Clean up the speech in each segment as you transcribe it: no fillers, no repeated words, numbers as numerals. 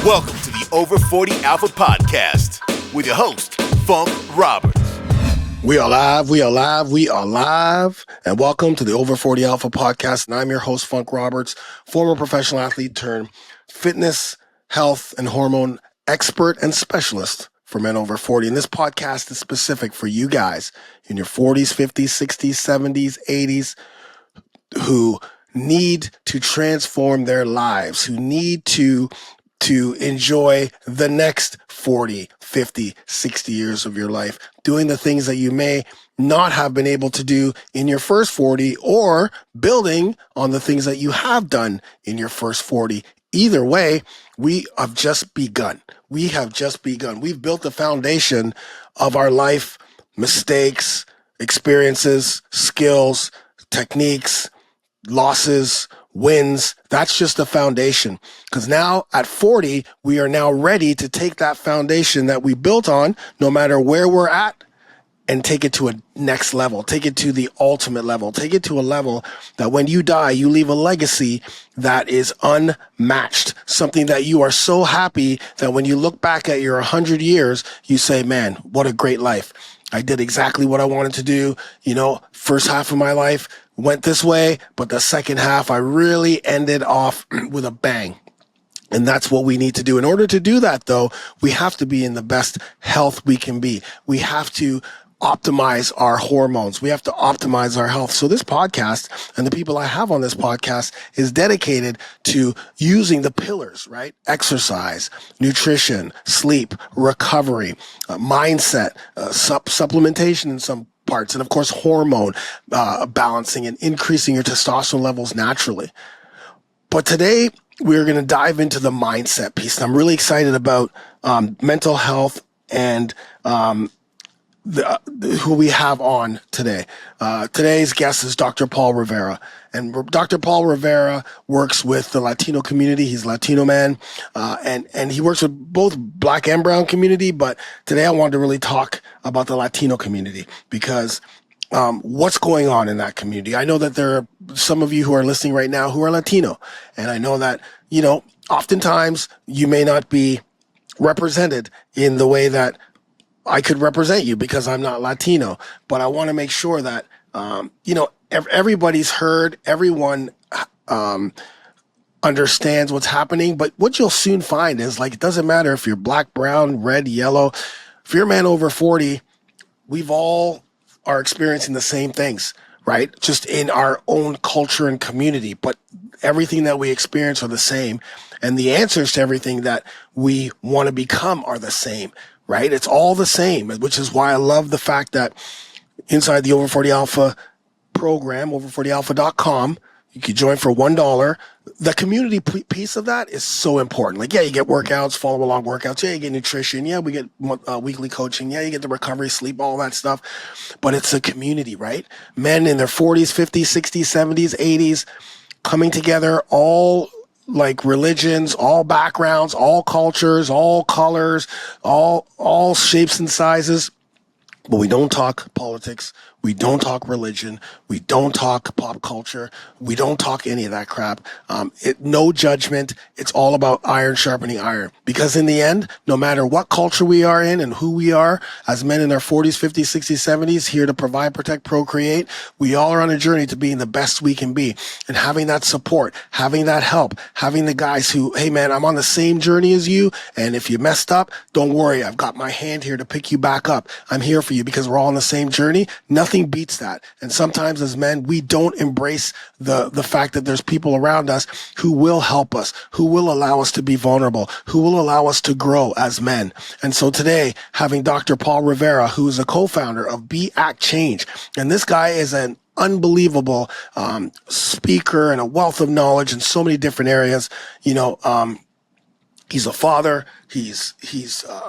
Welcome to the Over 40 Alpha Podcast with your host, Funk Roberts. We are live, and welcome to the Over 40 Alpha Podcast. And I'm your host, Funk Roberts, former professional athlete turned fitness, health, and hormone expert and specialist for men over 40. And this podcast is specific for you guys in your 40s, 50s, 60s, 70s, 80s who need to transform their lives, who need to enjoy the next 40, 50, 60 years of your life, doing the things that you may not have been able to do in your first 40 or building on the things that you have done in your first 40. Either way, we have just begun. We've built the foundation of our life, mistakes, experiences, skills, techniques, losses, wins. That's just the foundation. Because now at 40, we are now ready to take that foundation that we built on, no matter where we're at, and take it to a next level, take it to the ultimate level, take it to a level that when you die, you leave a legacy that is unmatched, something that you are so happy that when you look back at your 100 years, you say, man, what a great life. I did exactly what I wanted to do. First half of my life went this way, but the second half, I really ended off with a bang. And that's what we need to do. In order to do that, though, we have to be in the best health we can be. We have to optimize our hormones. We have to optimize our health. So this podcast and the people I have on this podcast is dedicated to using the pillars, right? Exercise, nutrition, sleep, recovery, mindset, supplementation in some parts, and of course, hormone balancing and increasing your testosterone levels naturally. But today, we're going to dive into the mindset piece. And I'm really excited about mental health and who we have on today. Today's guest is Dr. Paul Rivera. And Dr. Paul Rivera works with the Latino community. He's a Latino man, and he works with both Black and Brown community. But today I wanted to really talk about the Latino community because what's going on in that community. I know that there are some of you who are listening right now who are Latino. And I know that, oftentimes you may not be represented in the way that I could represent you because I'm not Latino, but I want to make sure that, everybody's heard, everyone, understands what's happening. But what you'll soon find is it doesn't matter if you're black, brown, red, yellow, if you're a man over 40, we've all are experiencing the same things, right? Just in our own culture and community, but everything that we experience are the same. And the answers to everything that we want to become are the same. Right? It's all the same, which is why I love the fact that inside the Over 40 Alpha program, over40alpha.com, you can join for $1. The community piece of that is so important. You get workouts, follow along workouts. Yeah, you get nutrition. Yeah, we get weekly coaching. Yeah, you get the recovery, sleep, all that stuff. But it's a community, right? Men in their 40s, 50s, 60s, 70s, 80s coming together, all religions, all backgrounds, all cultures, all colors, all shapes and sizes. But we don't talk politics. We don't talk religion. We don't talk pop culture. We don't talk any of that crap. No judgment. It's all about iron sharpening iron. Because in the end, no matter what culture we are in and who we are, as men in our 40s, 50s, 60s, 70s, here to provide, protect, procreate, we all are on a journey to being the best we can be. And having that support, having that help, having the guys who, hey man, I'm on the same journey as you. And if you messed up, don't worry. I've got my hand here to pick you back up. I'm here for you because we're all on the same journey. Nothing beats that. And sometimes as men, we don't embrace the fact that there's people around us who will help us, who will allow us to be vulnerable, who will allow us to grow as men. And so today, having Dr. Paul Rivera, who is a co-founder of Be Act Change. And this guy is an unbelievable speaker and a wealth of knowledge in so many different areas. He's a father. He's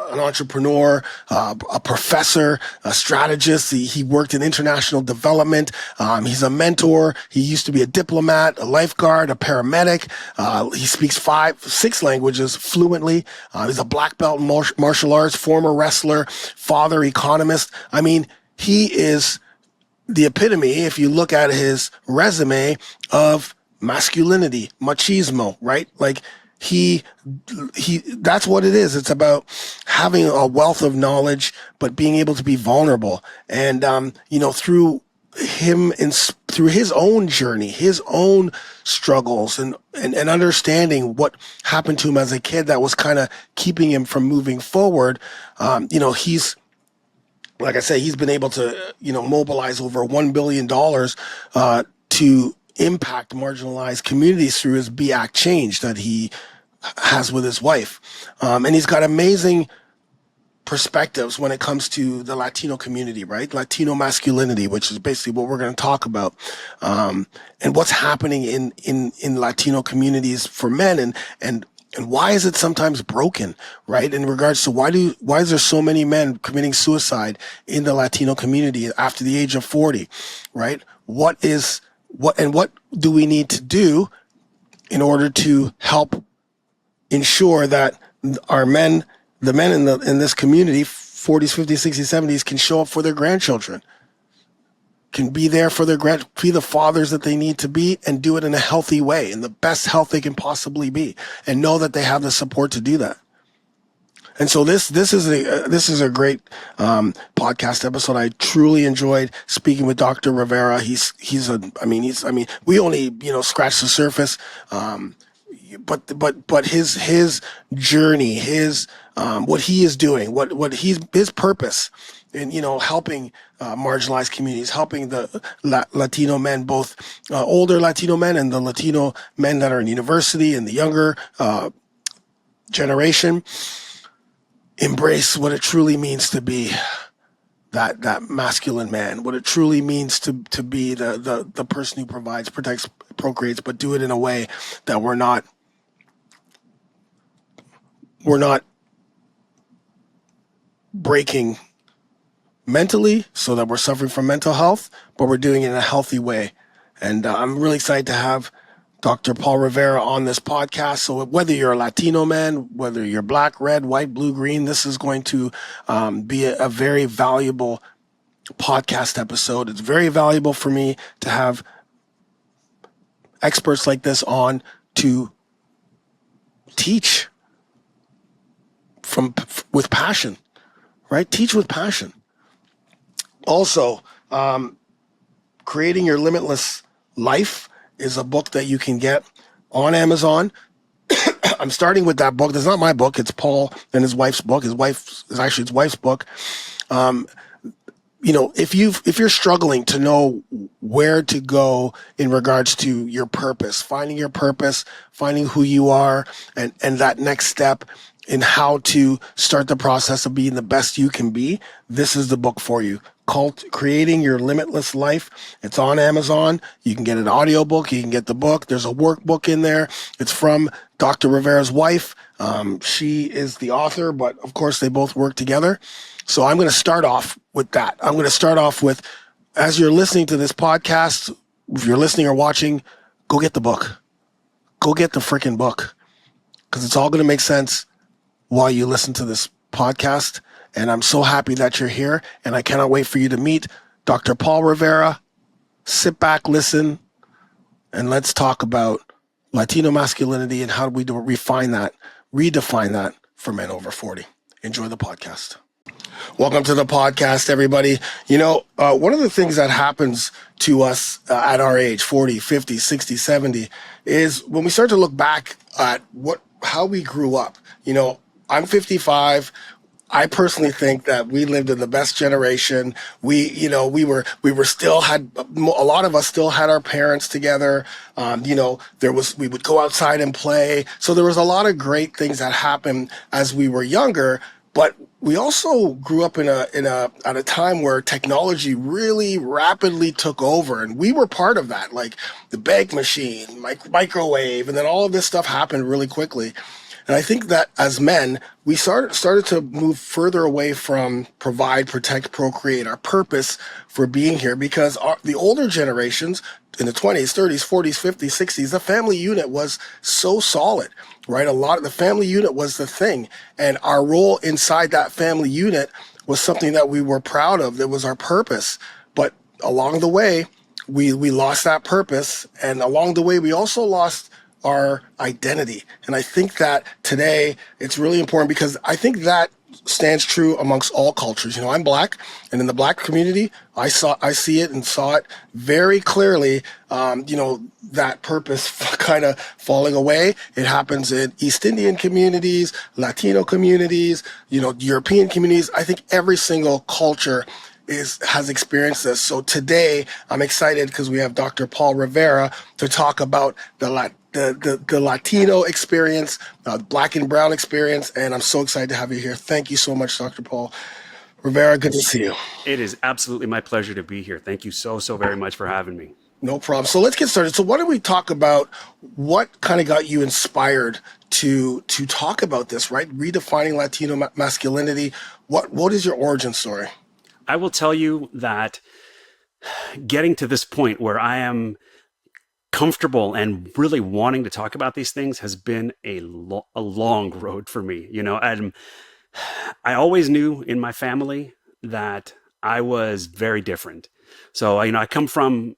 an entrepreneur, a professor, a strategist. He worked in international development. He's a mentor. He used to be a diplomat, a lifeguard, a paramedic. He speaks 6 languages fluently. He's a black belt in martial arts, former wrestler, father, economist. I mean, he is the epitome, if you look at his resume, of masculinity, machismo, right? he that's what it is. It's about having a wealth of knowledge, but being able to be vulnerable. And through his own journey, his own struggles, and understanding what happened to him as a kid that was kind of keeping him from moving forward. He's, like I say, he's been able to, mobilize over $1 billion to impact marginalized communities through his Be Act Change that he has with his wife. And he's got amazing perspectives when it comes to the Latino community, right? Latino masculinity, which is basically what we're going to talk about, and what's happening in Latino communities for men, and why is it sometimes broken, right? In regards to why is there so many men committing suicide in the Latino community after the age of 40, right? What do we need to do in order to help ensure that our men, the men in this community, 40s, 50s, 60s, 70s, can show up for their grandchildren, can be there for be the fathers that they need to be, and do it in a healthy way, in the best health they can possibly be, and know that they have the support to do that. And so this is a great podcast episode. I truly enjoyed speaking with Dr. Rivera. We only scratched the surface. But his journey, his what he is doing, his purpose in helping marginalized communities, helping the Latino men, both older Latino men and the Latino men that are in university and the younger generation, embrace what it truly means to be that masculine man, what it truly means to be the person who provides, protects, procreates, but do it in a way that we're not breaking mentally, so that we're suffering from mental health, but we're doing it in a healthy way. And I'm really excited to have Dr. Paul Rivera on this podcast. So whether you're a Latino man, whether you're black, red, white, blue, green, this is going to be a very valuable podcast episode. It's very valuable for me to have experts like this on to teach with passion, right? Teach with passion. Also, Creating Your Limitless Life is a book that you can get on Amazon. I'm starting with that book. That's not my book. It's Paul and his wife's book. His wife's book. If you're struggling to know where to go in regards to your purpose, finding your purpose, finding who you are, and that next step in how to start the process of being the best you can be, this is the book for you. Called Creating Your Limitless Life. It's on Amazon. You can get an audiobook. You can get the book. There's a workbook in there. It's from Dr. Rivera's wife. She is the author, but of course they both work together. So I'm going to start off with that. I'm going to start off with, as you're listening to this podcast, if you're listening or watching, go get the book. Go get the freaking book, because it's all going to make sense while you listen to this podcast. And I'm so happy that you're here, and I cannot wait for you to meet Dr. Paul Rivera. Sit back, listen, and let's talk about Latino masculinity and how we redefine that for men over 40. Enjoy the podcast. Welcome to the podcast, everybody. One of the things that happens to us at our age, 40, 50, 60, 70, is when we start to look back at how we grew up. I'm 55. I personally think that we lived in the best generation. We still had, a lot of us still had our parents together. We would go outside and play. So there was a lot of great things that happened as we were younger, but we also grew up at a time where technology really rapidly took over, and we were part of that, like the bake machine, microwave, and then all of this stuff happened really quickly. And I think that as men, we started to move further away from provide, protect, procreate, our purpose for being here, because the older generations in the 20s, 30s, 40s, 50s, 60s, the family unit was so solid, right? The family unit was the thing. And our role inside that family unit was something that we were proud of. That was our purpose. But along the way, we lost that purpose. And along the way, we also lost our identity. And I think that today it's really important because I think that stands true amongst all cultures. You know, I'm black, and in the black community, I see it and saw it very clearly. That purpose kind of falling away. It happens in East Indian communities, Latino communities, European communities. I think every single culture has experienced this. So today I'm excited because we have Dr. Paul Rivera to talk about the Latino experience, black and brown experience, and I'm so excited to have you here. Thank you so much, Dr. Paul Rivera. Good to see you. It is absolutely my pleasure to be here. Thank you so very much for having me. No problem. So let's get started. So why don't we talk about what kind of got you inspired to talk about this, right? Redefining Latino masculinity. What is your origin story? I will tell you that getting to this point where I am comfortable and really wanting to talk about these things has been a long road for me. I always knew in my family that I was very different. So, I come from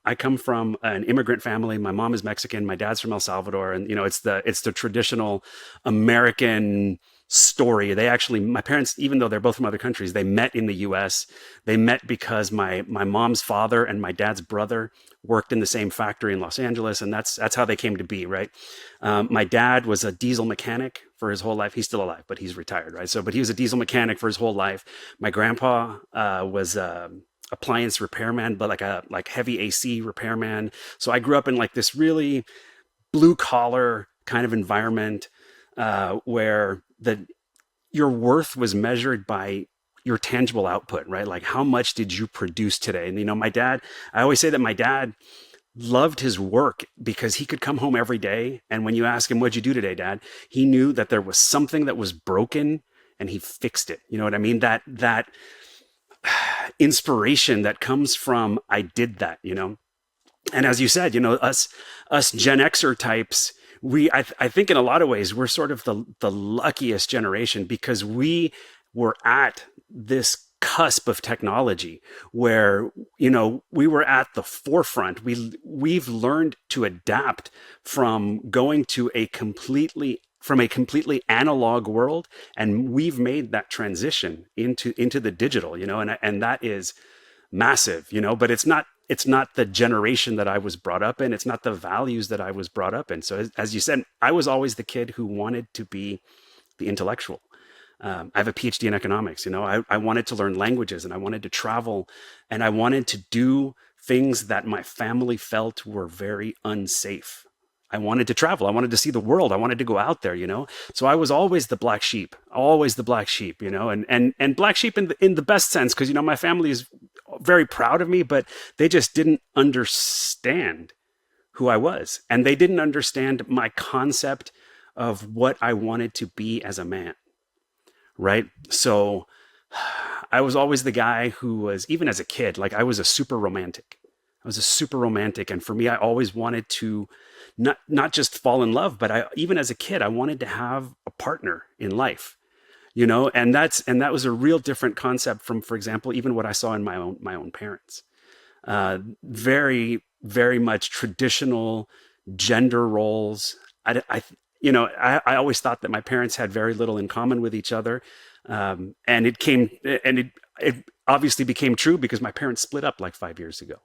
an immigrant family. My mom is Mexican. My dad's from El Salvador. And, it's the traditional American story. My parents, even though they're both from other countries, they met in the US. They met because my mom's father and my dad's brother worked in the same factory in Los Angeles. And that's how they came to be, right? My dad was a diesel mechanic for his whole life. He's still alive, but he's retired, right? But he was a diesel mechanic for his whole life. My grandpa was appliance repairman, but like heavy AC repairman. So I grew up in like this really blue collar kind of environment where your worth was measured by your tangible output, right? Like how much did you produce today? And I always say that my dad loved his work because he could come home every day. And when you ask him, what'd you do today, Dad? He knew that there was something that was broken and he fixed it. You know what I mean? That inspiration that comes from, I did that, And as you said, us Gen Xer types, I think in a lot of ways, we're sort of the luckiest generation because we were at this cusp of technology where, we were at the forefront. We've learned to adapt from going to a completely analog world, and we've made that transition into the digital, and that is massive, but it's not the generation that I was brought up in. It's not the values that I was brought up in. So as you said, I was always the kid who wanted to be the intellectual. I have a PhD in economics. I wanted to learn languages and I wanted to travel and I wanted to do things that my family felt were very unsafe. I wanted to travel. I wanted to see the world. I wanted to go out there, So I was always the black sheep, and black sheep in the best sense, because, my family is very proud of me, but they just didn't understand who I was. And they didn't understand my concept of what I wanted to be as a man. Right. So I was always the guy who was, even as a kid, like I was a super romantic. And for me, I always wanted to not just fall in love, but even as a kid, I wanted to have a partner in life, and that was a real different concept from, for example, even what I saw in my own parents. Very, very much traditional gender roles. I always thought that my parents had very little in common with each other. And it obviously became true because my parents split up like 5 years ago.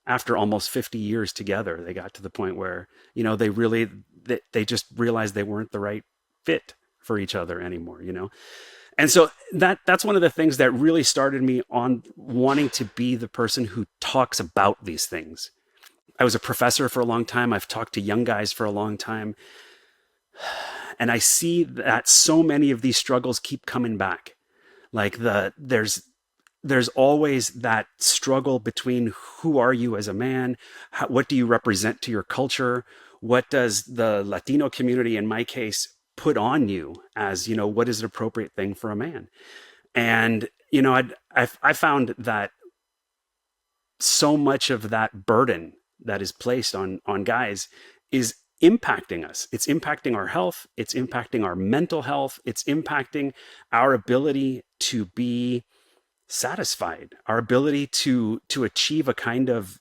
After almost 50 years together, they got to the point where, they just realized they weren't the right fit for each other anymore, And so that's one of the things that really started me on wanting to be the person who talks about these things. I was a professor for a long time. I've talked to young guys for a long time. And I see that so many of these struggles keep coming back. Like there's always that struggle between who are you as a man? What do you represent to your culture? What does the Latino community, in my case, put on you as, what is an appropriate thing for a man? And, I found that so much of that burden that is placed on guys is impacting us. It's impacting our health. It's impacting our mental health. It's impacting our ability to be satisfied, our ability to achieve a kind of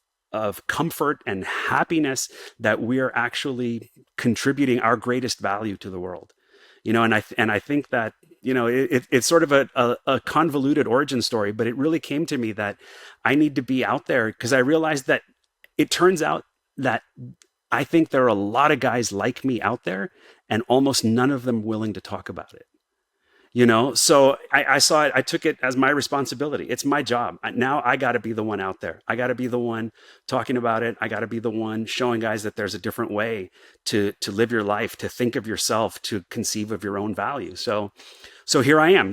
comfort and happiness that we're actually contributing our greatest value to the world. And I think that, it's sort of a convoluted origin story, but it really came to me that I need to be out there, because I realized that it turns out that I think there are a lot of guys like me out there, and almost none of them willing to talk about it. So I saw it, I took it as my responsibility. It's my job. Now I got to be the one out there. I got to be the one talking about it. I got to be the one showing guys that there's a different way to live your life, to think of yourself, to conceive of your own value. So here I am.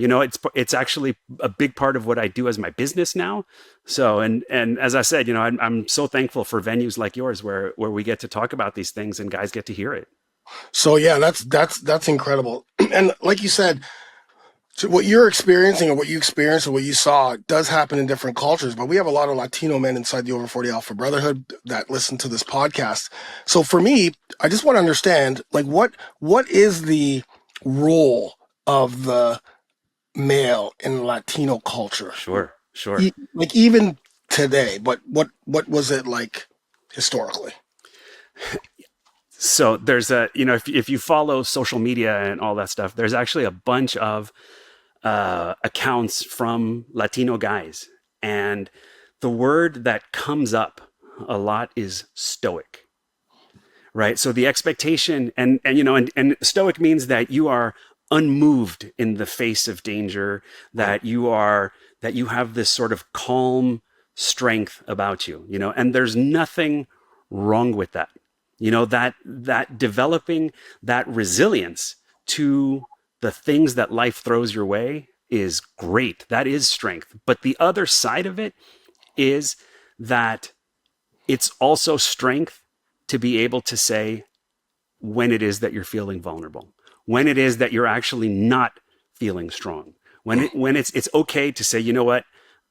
It's actually a big part of what I do as my business now. So, and as I said, I'm so thankful for venues like yours where we get to talk about these things and guys get to hear it. So yeah, that's incredible. And like you said, so what you're experiencing or what you experienced or what you saw does happen in different cultures, but we have a lot of Latino men inside the Over 40 Alpha Brotherhood that listen to this podcast. So for me, I just want to understand, like, what is the role of the male in Latino culture? Sure. Like even today, but what was it like historically? So there's if you follow social media and all that stuff, there's actually a bunch of accounts from Latino guys. And the word that comes up a lot is stoic, right? So the expectation and stoic means that you are unmoved in the face of danger, that you have this sort of calm strength about you, and there's nothing wrong with that. That developing that resilience to the things that life throws your way is great. That is strength. But the other side of it is that it's also strength to be able to say when it is that you're feeling vulnerable, when it is that you're actually not feeling strong, when it's okay to say, you know what,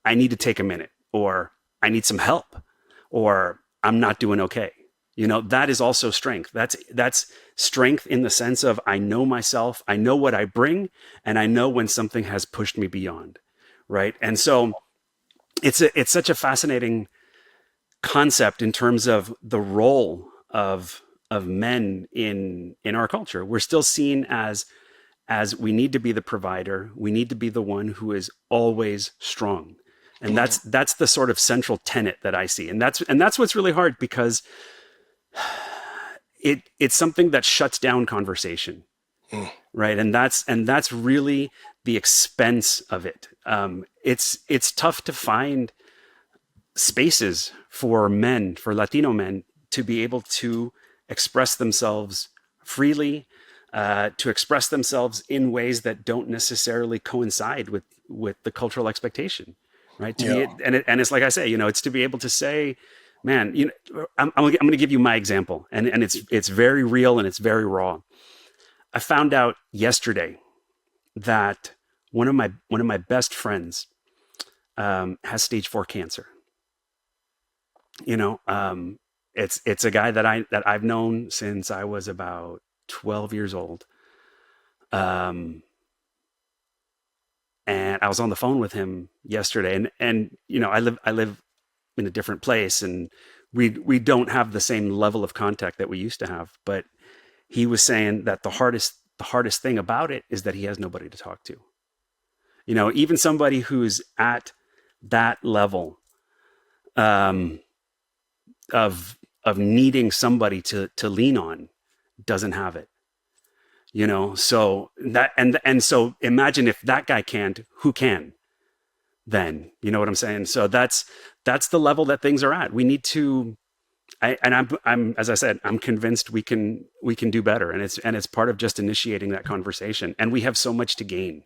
I need to take a minute, or I need some help, or I'm not doing okay. That is also strength. That's strength in the sense of, I know myself, I know what I bring, and I know when something has pushed me beyond, right? And so it's such a fascinating concept in terms of the role of men in our culture. We're still seen as we need to be the provider. We need to be the one who is always strong. And that's the sort of central tenet that I see. And that's what's really hard, because it's something that shuts down conversation, right? And that's really the expense of it. It's tough to find spaces for Latino men, to be able to express themselves freely, to express themselves in ways that don't necessarily coincide with the cultural expectation, right? And it's like I say, it's to be able to say, man, I'm going to give you my example, and it's very real and it's very raw. I found out yesterday that one of my best friends has stage 4 cancer. It's a guy that I've known since I was about 12 years old. And I was on the phone with him yesterday, and I live in a different place, and we don't have the same level of contact that we used to have. But he was saying that the hardest thing about it is that he has nobody to talk to. Even somebody who's at that level of needing somebody to lean on doesn't have it. So that and so imagine if that guy can't, who can? Then, you know what I'm saying? So that's the level that things are at. We need to, I'm as I said, I'm convinced we can do better, and it's part of just initiating that conversation, and we have so much to gain.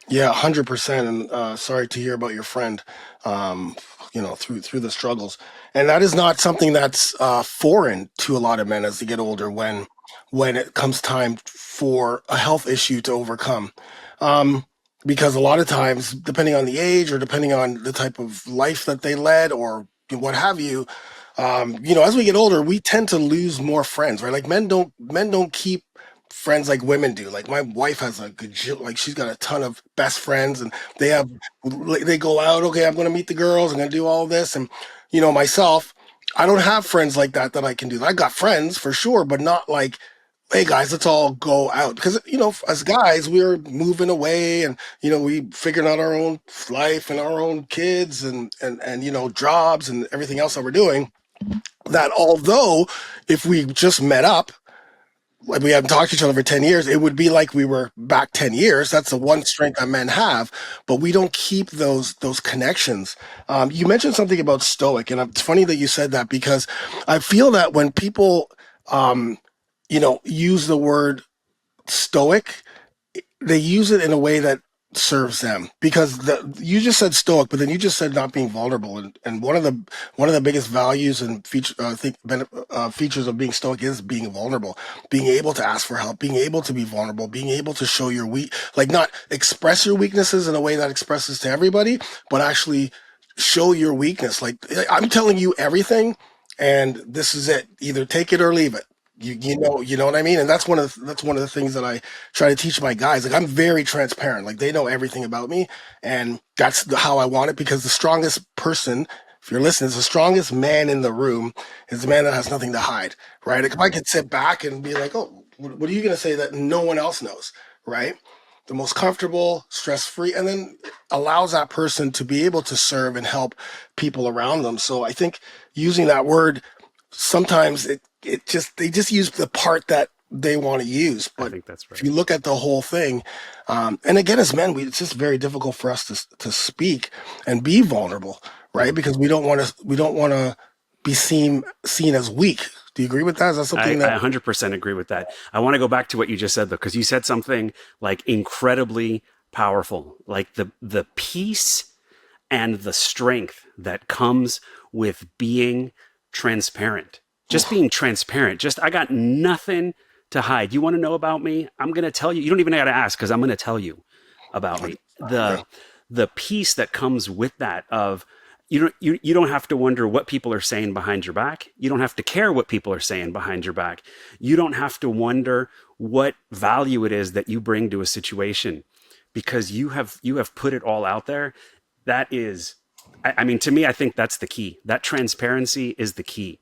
Yeah, 100%. And sorry to hear about your friend, through the struggles. And that is not something that's foreign to a lot of men as they get older, when it comes time for a health issue to overcome. Because a lot of times, depending on the age or depending on the type of life that they led or what have you, as we get older, we tend to lose more friends, right? Like men don't keep friends like women do. Like my wife has she's got a ton of best friends, and they go out. Okay, I'm going to meet the girls. I'm going to do all this, and myself, I don't have friends like that I can do that. I got friends for sure, but not like, hey guys, let's all go out. Because, as guys, we're moving away and, we figuring out our own life and our own kids and jobs and everything else that we're doing. That although if we just met up, like we haven't talked to each other for 10 years, it would be like we were back 10 years. That's the one strength that men have, but we don't keep those connections. You mentioned something about stoic, and it's funny that you said that because I feel that when people, use the word stoic, they use it in a way that serves them because you just said stoic, but then you just said not being vulnerable, and one of the biggest values and features of being stoic is being vulnerable, being able to ask for help, being able to be vulnerable, being able to show your like not express your weaknesses in a way that expresses to everybody, but actually show your weakness. Like I'm telling you everything, and this is it. Either take it or leave it. You know what I mean? And that's one of the things that I try to teach my guys. Like I'm very transparent. Like they know everything about me, and that's how I want it. Because the strongest person, if you're listening, is the strongest man in the room is the man that has nothing to hide, right? Like if I could sit back and be like, oh, what are you going to say that no one else knows, right? The most comfortable, stress-free, and then allows that person to be able to serve and help people around them. So I think using that word sometimes they just use the part that they want to use. I But think that's right. if you look at the whole thing, and again, as men, it's just very difficult for us to speak and be vulnerable, right? Because we don't want to be seen as weak. Do you agree with that? Is that I something that 100% agree with that. I want to go back to what you just said though, because you said something like incredibly powerful, like the peace and the strength that comes with being transparent. Just being transparent. Just I got nothing to hide. You want to know about me? I'm going to tell you. You don't even got to ask because I'm going to tell you about me. yeah, The peace that comes with that of you don't have to wonder what people are saying behind your back. You don't have to care what people are saying behind your back. You don't have to wonder what value it is that you bring to a situation because you have put it all out there. That is I mean to me I think that's the key. That transparency is the key.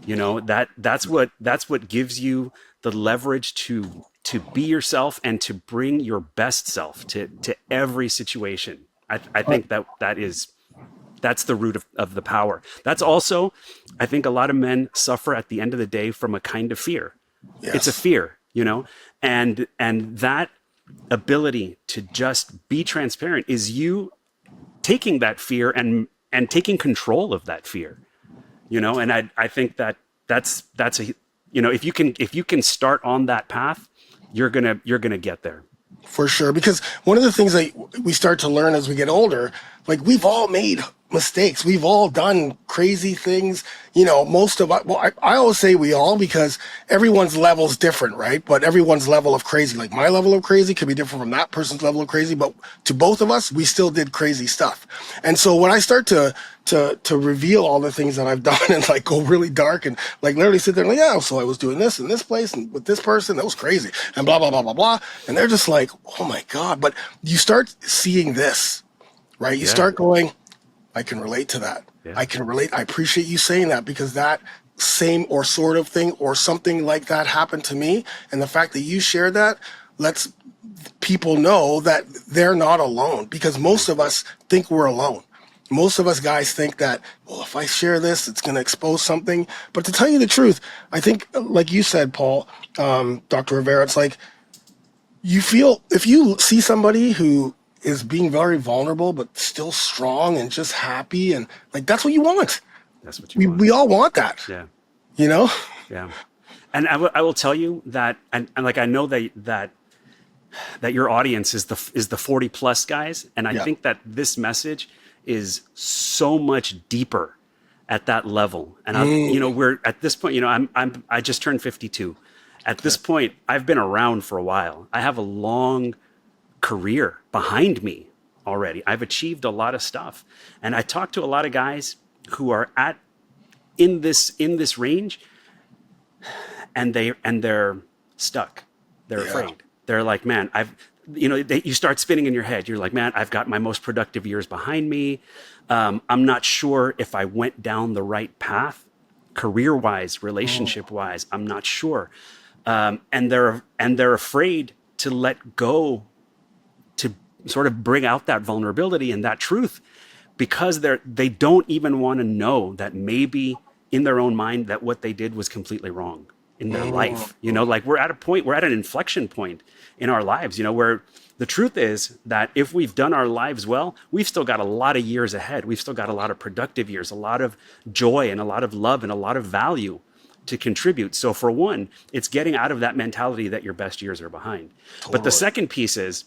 That's what gives you the leverage to be yourself and to bring your best self to every situation. I think that's the root of the power. That's also, I think a lot of men suffer at the end of the day from a kind of fear. It's a yes, fear, and that ability to just be transparent is you taking that fear and taking control of that fear, and I think that's a, if you can start on that path, you're gonna get there. for sure. Because one of the things that we start to learn as we get older, like we've all made mistakes. We've all done crazy things. Most of us, well, I always say we all because everyone's level is different, right? But everyone's level of crazy, like my level of crazy could be different from that person's level of crazy. But to both of us, we still did crazy stuff. And so when I start to reveal all the things that I've done and like go really dark and like literally sit there and like, yeah, so I was doing this in this place and with this person, that was crazy and blah, blah, blah, blah, blah. And they're just like, oh my God. But you start seeing this, right? You Yeah, start going, I can relate to that. yeah, I can relate. I appreciate you saying that because that same or sort of thing or something like that happened to me. And the fact that you shared that lets people know that they're not alone because most of us think we're alone. Most of us guys think that, well, if I share this, it's going to expose something. But to tell you the truth, I think, like you said, Paul, Dr. Rivera, it's like you feel if you see somebody who is being very vulnerable but still strong and just happy and like that's what you want. that's what you We want. we all want that, Yeah, you know? yeah. And I will tell you that, and like I know that your audience is the 40 plus guys, and I Yeah. think that this message is so much deeper at that level. And we're at this point, I just turned 52. At this point, I've been around for a while. I have a long career behind me already. I've achieved a lot of stuff. And I talk to a lot of guys who are at in this range, and they're stuck. They're Yeah. afraid. They're like, man, you start spinning in your head. You're like, man, I've got my most productive years behind me. I'm not sure if I went down the right path. career wise, relationship wise. I'm not sure. And they're afraid to let go, to sort of bring out that vulnerability and that truth, because they don't even want to know that maybe in their own mind that what they did was completely wrong in their life. Like we're at an inflection point in our lives, where the truth is that if we've done our lives well, we've still got a lot of years ahead. We've still got a lot of productive years, a lot of joy and a lot of love and a lot of value to contribute. So for one, it's getting out of that mentality that your best years are behind. Totally. But the second piece is,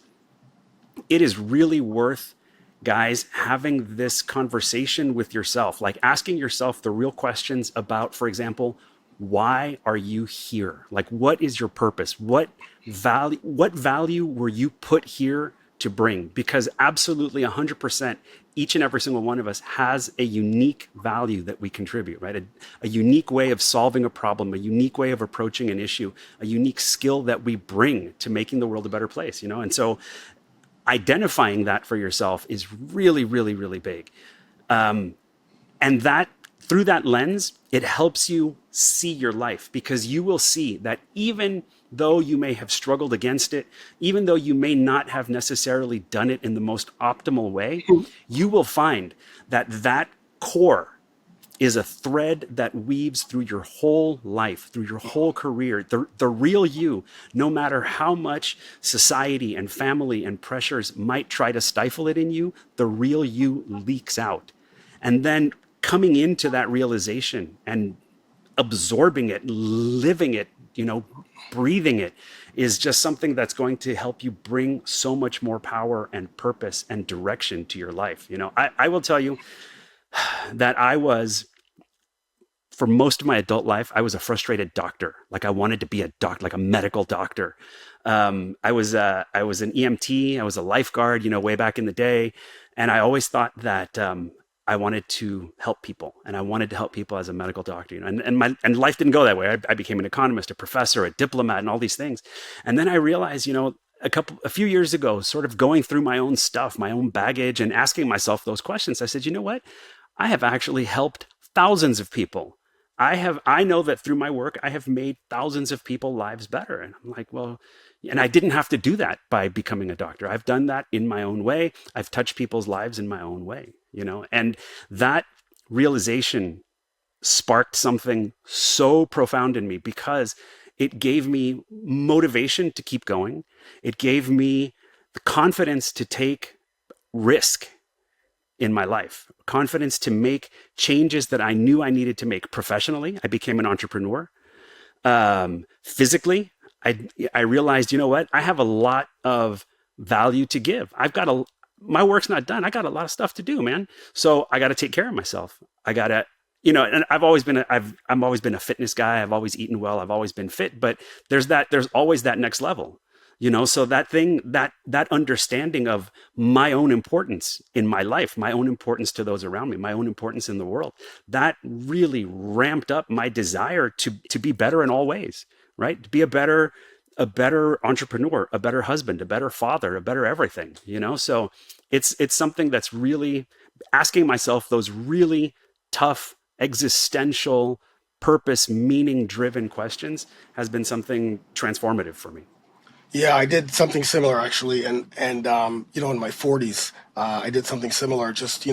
it is really worth, guys, having this conversation with yourself, like asking yourself the real questions about, for example, why are you here? Like, what is your purpose? What value were you put here to bring? Because absolutely 100%, each and every single one of us has a unique value that we contribute, right? A unique way of solving a problem, a unique way of approaching an issue, a unique skill that we bring to making the world a better place, And so identifying that for yourself is really, really, really big. And that, through that lens, it helps you see your life, because you will see that even though you may have struggled against it, even though you may not have necessarily done it in the most optimal way, you will find that that core is a thread that weaves through your whole life, through your whole career. The real you, no matter how much society and family and pressures might try to stifle it in you, the real you leaks out. And then coming into that realization and absorbing it, living it, breathing it, is just something that's going to help you bring so much more power and purpose and direction to your life. I will tell you that for most of my adult life, I was a frustrated doctor. Like, I wanted to be a doctor, like a medical doctor. I was an EMT. I was a lifeguard, way back in the day. And I always thought that I wanted to help people, and I wanted to help people as a medical doctor. And life didn't go that way. I became an economist, a professor, a diplomat, and all these things. And then I realized, a few years ago, sort of going through my own stuff, my own baggage, and asking myself those questions, I said, you know what? I have actually helped thousands of people. I know that through my work, I have made thousands of people's lives better. And I'm like, well, and I didn't have to do that by becoming a doctor. I've done that in my own way. I've touched people's lives in my own way, and that realization sparked something so profound in me, because it gave me motivation to keep going. It gave me the confidence to take risk in my life, confidence to make changes that I knew I needed to make professionally. I became an entrepreneur. Physically, I realized, I have a lot of value to give. My work's not done. I got a lot of stuff to do, man. So I got to take care of myself. I got to, and I've always been a fitness guy. I've always eaten well. I've always been fit, but there's always that next level. So that understanding of my own importance in my life, my own importance to those around me, my own importance in the world, that really ramped up my desire to be better in all ways, right? To be a better entrepreneur, a better husband, a better father, a better everything, So it's something that's really asking myself those really tough, existential, purpose, meaning driven questions has been something transformative for me. Yeah, I did something similar actually, and in my 40s, I did something similar. Just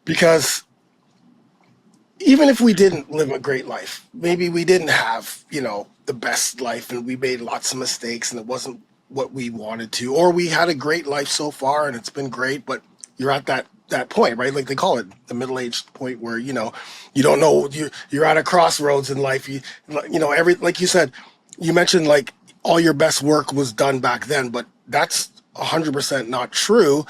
because even if we didn't live a great life, maybe we didn't have the best life, and we made lots of mistakes, and it wasn't what we wanted to, or we had a great life so far, and it's been great, but you're at that point, right? Like they call it the middle-aged point, where you don't know, you're at a crossroads in life. Like you said, you mentioned like all your best work was done back then, but that's 100% not true.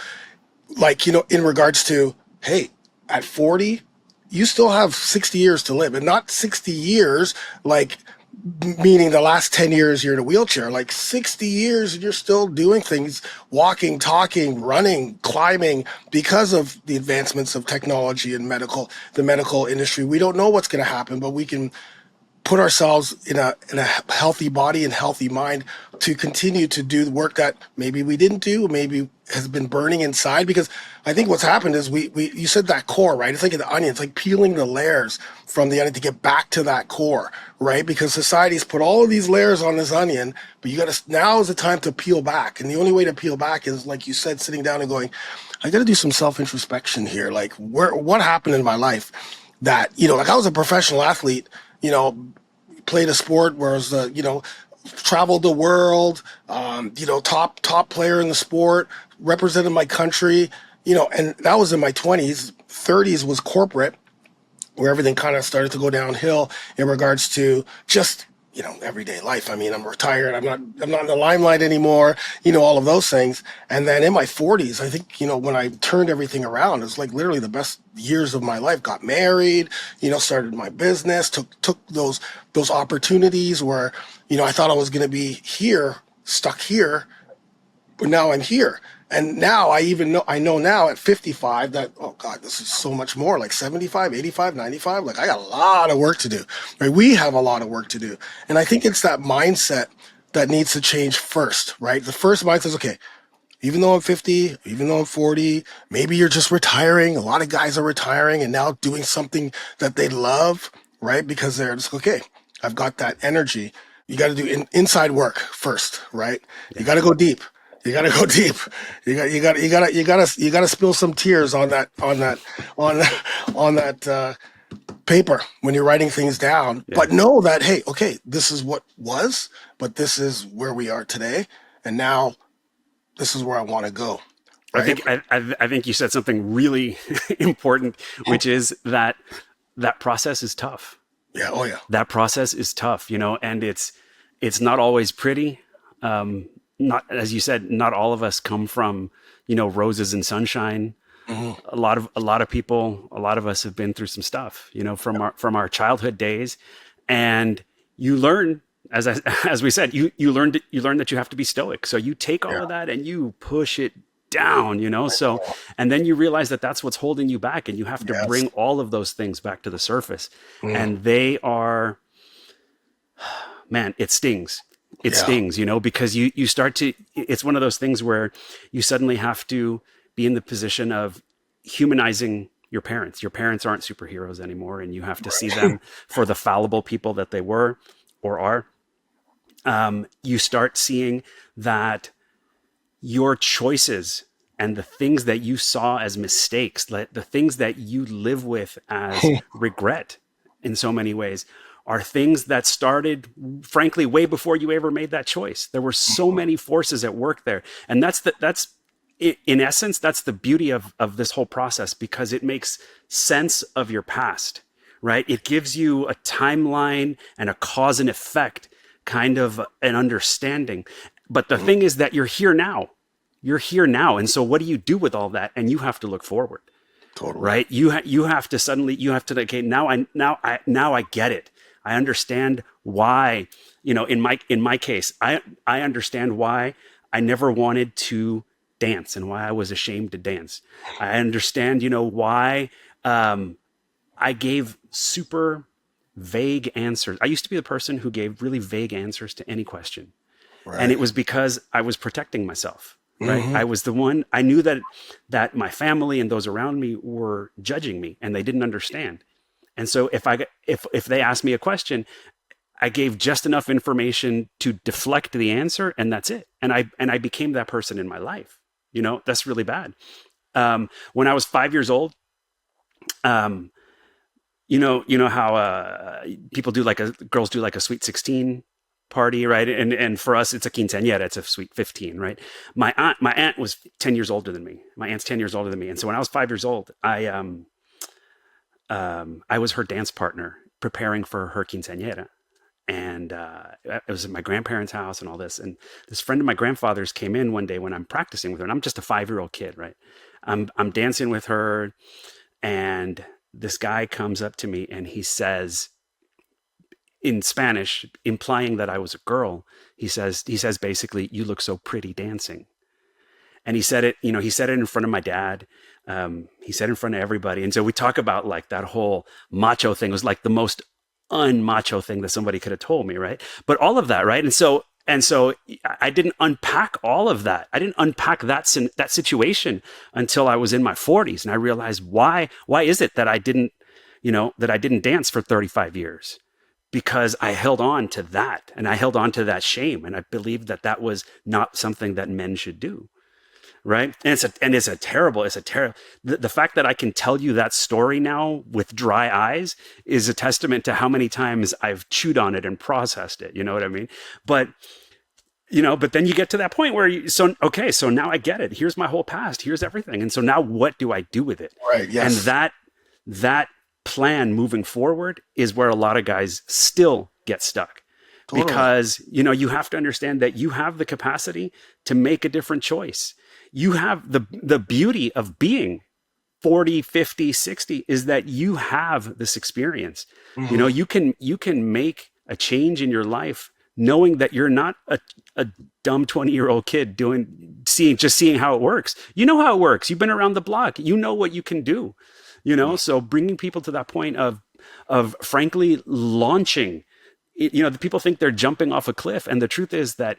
Like, in regards to, hey, at 40, you still have 60 years to live, and not 60 years, like meaning the last 10 years you're in a wheelchair, like 60 years and you're still doing things, walking, talking, running, climbing, because of the advancements of technology and the medical industry. We don't know what's going to happen, but we can put ourselves in a healthy body and healthy mind to continue to do the work that maybe we didn't do, maybe has been burning inside. Because I think what's happened is we you said that core, right? It's like an onion. It's like peeling the layers from the onion to get back to that core, right? Because society's put all of these layers on this onion, but now is the time to peel back. And the only way to peel back is, like you said, sitting down and going, I got to do some self-introspection here. Like, what happened in my life that, like, I was a professional athlete, played a sport where I was, traveled the world, top player in the sport, represented my country, and that was in my 20s. 30s was corporate, where everything kind of started to go downhill in regards to just, everyday life. I mean, I'm retired. I'm not in the limelight anymore, all of those things. And then in my 40s, I think, when I turned everything around, it was like literally the best years of my life. Got married, started my business, took those opportunities where, I thought I was going to be stuck here, but now I'm here. And now I know now at 55 that, oh God, this is so much more, like 75, 85, 95. Like, I got a lot of work to do. Right? We have a lot of work to do. And I think it's that mindset that needs to change first, right? The first mindset is, okay, even though I'm 50, even though I'm 40, maybe you're just retiring. A lot of guys are retiring and now doing something that they love, right? Because they're just, okay, I've got that energy. You got to do inside work first, right? Yeah. You got to go deep. You gotta go deep. You gotta spill some tears on that paper when you're writing things down. Yeah. But know that, hey, okay, this is what was, but this is where we are today, and now this is where I want to go. Right? I think you said something really important, which is that process is tough. Yeah. Oh yeah. That process is tough, and it's not always pretty. Not, as you said, not all of us come from, roses and sunshine. Mm-hmm. A lot of people, a lot of us have been through some stuff, from our childhood days, and you learn, as we said, you learn that you have to be stoic. So you take all of that and you push it down, so, and then you realize that that's what's holding you back, and you have to bring all of those things back to the surface. And they are, man, it stings. It stings, because you start to, it's one of those things where you suddenly have to be in the position of humanizing your parents. Your parents aren't superheroes anymore, and you have to see them for the fallible people that they were or are. You start seeing that your choices and the things that you saw as mistakes, the things that you live with as regret in so many ways, are things that started, frankly, way before you ever made that choice. There were so many forces at work there. And that's in essence, that's the beauty of this whole process, because it makes sense of your past, right? It gives you a timeline and a cause and effect, kind of an understanding. But the thing is that you're here now. You're here now. And so what do you do with all that? And you have to look forward. Totally. Right? You have to, okay, now I get it. I understand why, in my case, I understand why I never wanted to dance and why I was ashamed to dance. I understand, why I gave super vague answers. I used to be the person who gave really vague answers to any question. Right. And it was because I was protecting myself. Right. Mm-hmm. I was the one, I knew that my family and those around me were judging me, and they didn't understand. And so if they asked me a question, I gave just enough information to deflect the answer, and that's it. And I became that person in my life. That's really bad. When I was 5 years old, you know how people do girls do like a sweet 16 party, right? And for us, it's a quinceañera, it's a sweet 15, right? My aunt was 10 years older than me. My aunt's 10 years older than me. And so when I was 5 years old, I was her dance partner preparing for her quinceañera. And it was at my grandparents' house and all this. And this friend of my grandfather's came in one day when I'm practicing with her, and I'm just a 5-year-old kid, right? I'm dancing with her, and this guy comes up to me and he says, in Spanish, implying that I was a girl, he says basically, "You look so pretty dancing." And he said it in front of my dad. He said it in front of everybody. And so we talk about like that whole macho thing. It was like the most unmacho thing that somebody could have told me, right? But all of that, right? And so I didn't unpack all of that. I didn't unpack that situation until I was in my 40s, and I realized why is it that I didn't, that I didn't dance for 35 years? Because I held on to that, and I held on to that shame, and I believed that that was not something that men should do. Right. And it's a terrible, the fact that I can tell you that story now with dry eyes is a testament to how many times I've chewed on it and processed it. You know what I mean? But then you get to that point where so now I get it. Here's my whole past. Here's everything. And so now what do I do with it? Right. Yes. And that plan moving forward is where a lot of guys still get stuck. Totally. Because, you have to understand that you have the capacity to make a different choice. You have the beauty of being 40, 50, 60 is that you have this experience. Mm-hmm. You can make a change in your life knowing that you're not a dumb 20-year-old kid seeing how it works. You know how it works. You've been around the block. You know what you can do. So bringing people to that point of frankly launching. The people think they're jumping off a cliff, and the truth is that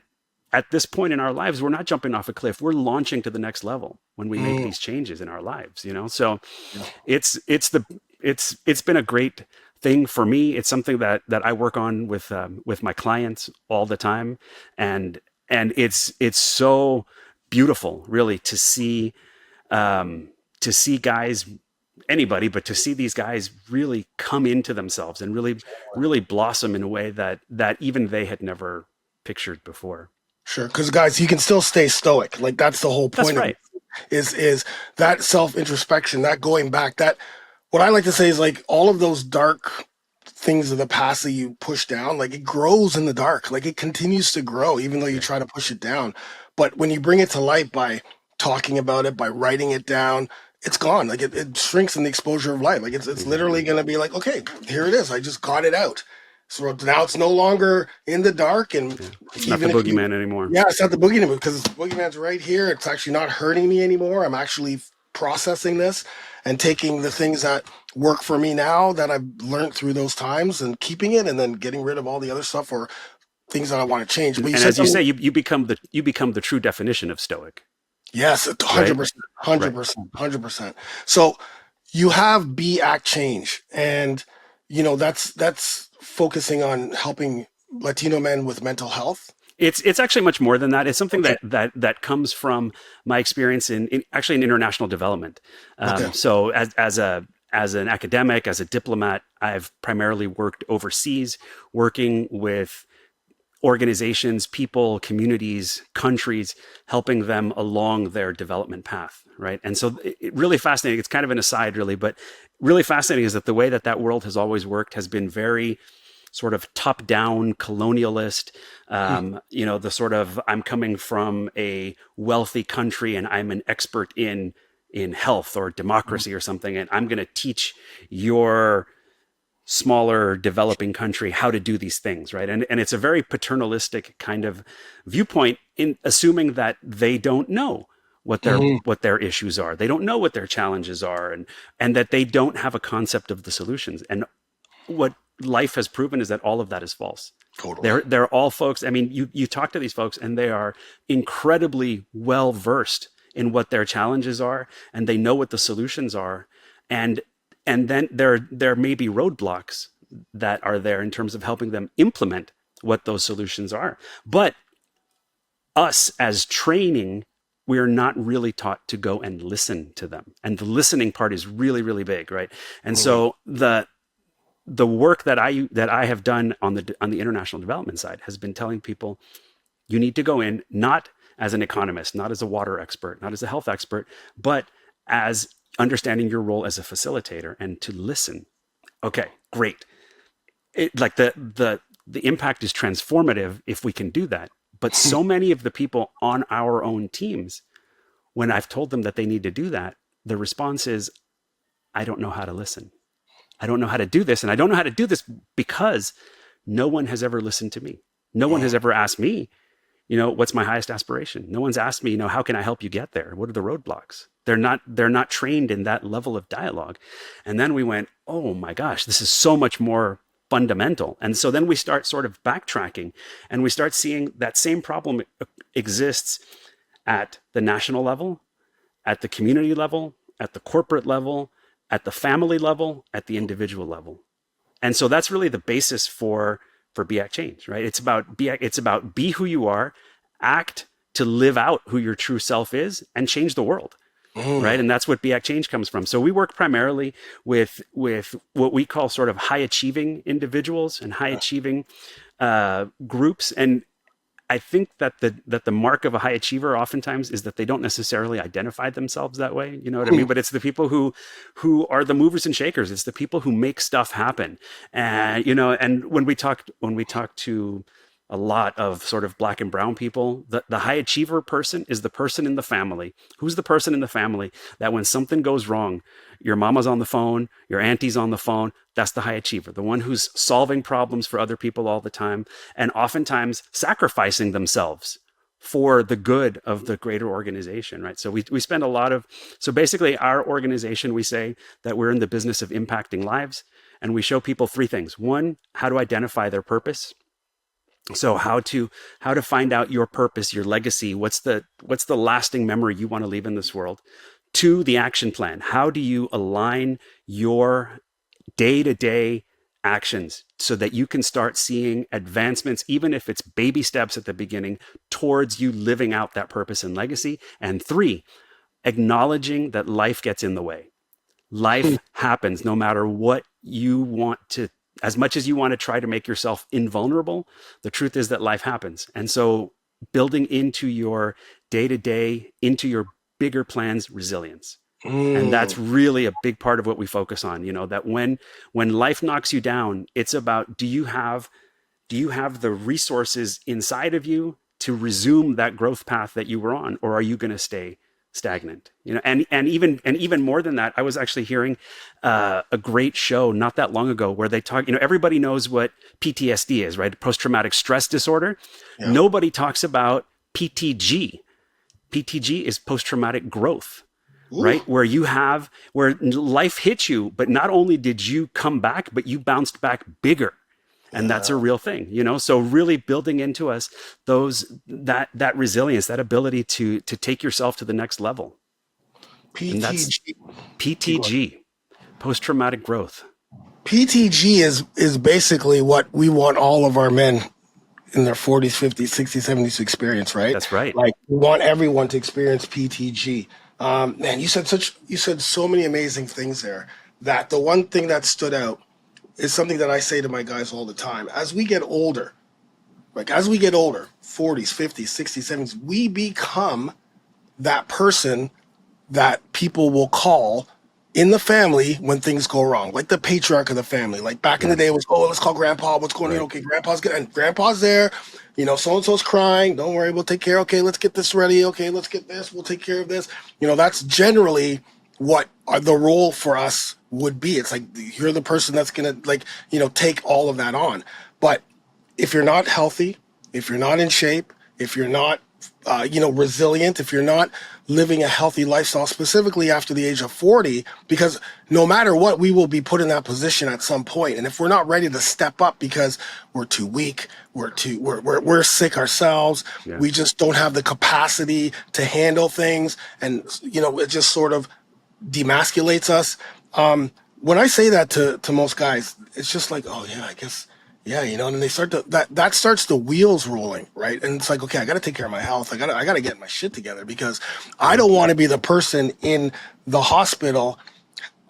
at this point in our lives, we're not jumping off a cliff. We're launching to the next level when we make these changes in our lives. So it's been a great thing for me. It's something that I work on with my clients all the time, and it's so beautiful, really, to see guys. Anybody, but to see these guys really come into themselves and really blossom in a way that even they had never pictured before. Sure, because guys, you can still stay stoic. Like that's the whole point. That's right. Is that self-introspection, that going back, that what I like to say is like all of those dark things of the past that you push down, like it grows in the dark, like it continues to grow, even though you try to push it down. But when you bring it to light by talking about it, by writing it down, it's gone. Like it shrinks in the exposure of light. Like it's literally going to be like, okay, here it is. I just got it out. So now it's no longer in the dark, and it's not the boogeyman anymore. Yeah, it's not the boogeyman because the boogeyman's right here. It's actually not hurting me anymore. I'm actually processing this and taking the things that work for me now that I've learned through those times and keeping it, and then getting rid of all the other stuff or things that I want to change. But as you say, you become the true definition of stoic. Yes, 100%, 100%. So you have Be Act Change, and that's focusing on helping Latino men with mental health. It's actually much more than that. It's something that comes from my experience in international development. So as an academic, as a diplomat, I've primarily worked overseas, working with organizations, people, communities, countries, helping them along their development path, right? And so it really fascinating. It's kind of an aside, really, but really fascinating is that the way that world has always worked has been very sort of top-down, colonialist, the sort of, I'm coming from a wealthy country and I'm an expert in health or democracy or something, and I'm going to teach your smaller developing country how to do these things, right? And it's a very paternalistic kind of viewpoint in assuming that they don't know what their issues are. They don't know what their challenges are, and that they don't have a concept of the solutions. And what life has proven is that all of that is false. Totally. They're all folks. I mean, you talk to these folks and they are incredibly well versed in what their challenges are, and they know what the solutions are. And then there may be roadblocks that are there in terms of helping them implement what those solutions are. But us as training, we're not really taught to go and listen to them. And the listening part is really, really big, right? And so the work that I have done on the international development side has been telling people, you need to go in not as an economist, not as a water expert, not as a health expert, but as understanding your role as a facilitator and to listen. Okay, great. Like the impact is transformative if we can do that. But so many of the people on our own teams, when I've told them that they need to do that, the response is, I don't know how to listen. I don't know how to do this. And I don't know how to do this because no one has ever listened to me. No one has ever asked me, what's my highest aspiration? No one's asked me, how can I help you get there? What are the roadblocks? They're not trained in that level of dialogue. And then we went, oh my gosh, this is so much more fundamental. And so then we start sort of backtracking, and we start seeing that same problem exists at the national level, at the community level, at the corporate level, at the family level, at the individual level. And so that's really the basis for Be Act Change, right? It's about be who you are, act to live out who your true self is, and change the world. Right. And that's what Be Act Change comes from. So we work primarily with what we call sort of high achieving individuals and high achieving groups. And I think that the mark of a high achiever oftentimes is that they don't necessarily identify themselves that way. You know what I mean? But it's the people who are the movers and shakers. It's the people who make stuff happen. And, you know, and when we talk to a lot of sort of Black and brown people, the high achiever person is the person in the family. Who's the person in the family that when something goes wrong, your mama's on the phone, your auntie's on the phone? That's the high achiever, the one who's solving problems for other people all the time, and oftentimes sacrificing themselves for the good of the greater organization, right? So we spend so basically our organization, we say that we're in the business of impacting lives, and we show people three things. One, how to identify their purpose. So how to find out your purpose, your legacy, what's the lasting memory you want to leave in this world. Two, the action plan. How do you align your day-to-day actions so that you can start seeing advancements, even if it's baby steps at the beginning, towards you living out that purpose and legacy. And three, acknowledging that life gets in the way. Life happens no matter what you want to. As much as you want to try to make yourself invulnerable, the truth is that life happens. And so building into your day-to-day, into your bigger plans, resilience. And that's really a big part of what we focus on, you know, that when life knocks you down, it's about, do you have the resources inside of you to resume that growth path that you were on, or are you going to stay stagnant? You know, and even more than that, I was actually hearing a great show not that long ago where they talk, you know, everybody knows what PTSD is, right? Post-traumatic stress disorder. Yeah. Nobody talks about PTG. PTG is post-traumatic growth. Ooh. Right? Where life hit you, but not only did you come back, but you bounced back bigger. And that's a real thing, you know? So really building into us that resilience, that ability to take yourself to the next level. PTG, post-traumatic growth. PTG is basically what we want all of our men in their 40s, 50s, 60s, 70s to experience, right? That's right. Like we want everyone to experience PTG. Man, you said so many amazing things there, that the one thing that stood out is something that I say to my guys all the time. As we get older, 40s, 50s, 60s, 70s, we become that person that people will call in the family when things go wrong, like the patriarch of the family. Like back in the day, it was, let's call grandpa. What's going on? Okay, grandpa's good. And grandpa's there. You know, so-and-so's crying. Don't worry, we'll take care. Okay, let's get this ready. Okay, let's get this. We'll take care of this. You know, that's generally what the role for us would be. It's like you're the person that's going to, like, you know, take all of that on. But if you're not healthy, if you're not in shape, if you're not, resilient, if you're not living a healthy lifestyle, specifically after the age of 40, because no matter what, we will be put in that position at some point. And if we're not ready to step up because we're too weak, we're sick ourselves, we just don't have the capacity to handle things, and, you know, it just sort of demasculates us. When I say that to most guys, it's just like, oh yeah, I guess, yeah, you know, and then they start to, that starts the wheels rolling, right? And it's like, okay, I got to take care of my health. I got to get my shit together, because I don't want to be the person in the hospital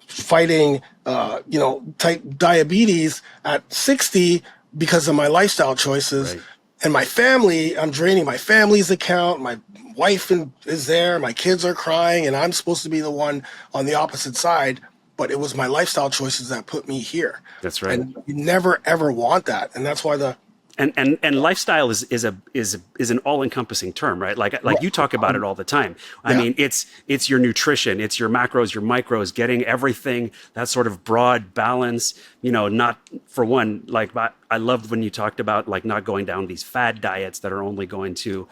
fighting, type diabetes at 60 because of my lifestyle choices. Right. And my family, I'm draining my family's account. My wife is there. My kids are crying, and I'm supposed to be the one on the opposite side. But it was my lifestyle choices that put me here. That's right. And you never ever want that, and that's why and lifestyle is an all-encompassing term, right? Like you talk about it all the time. I mean, it's your nutrition, it's your macros, your micros, getting everything, that sort of broad balance. You know, not for one, like I loved when you talked about like not going down these fad diets that are only going to,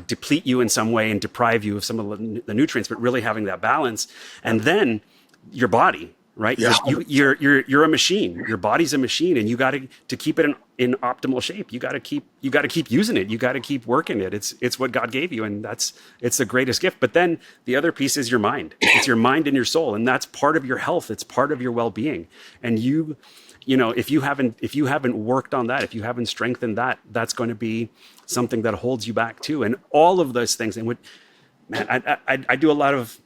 deplete you in some way and deprive you of some of the nutrients, but really having that balance. And then your body, right? Yeah. You're a machine. Your body's a machine, and you got to keep it in optimal shape. You got to keep using it. You got to keep working it. It's what God gave you, and it's the greatest gift. But then the other piece is your mind. It's your mind and your soul, and that's part of your health. It's part of your well-being. And if you haven't worked on that, if you haven't strengthened that, that's going to be something that holds you back too. And all of those things. And I do a lot of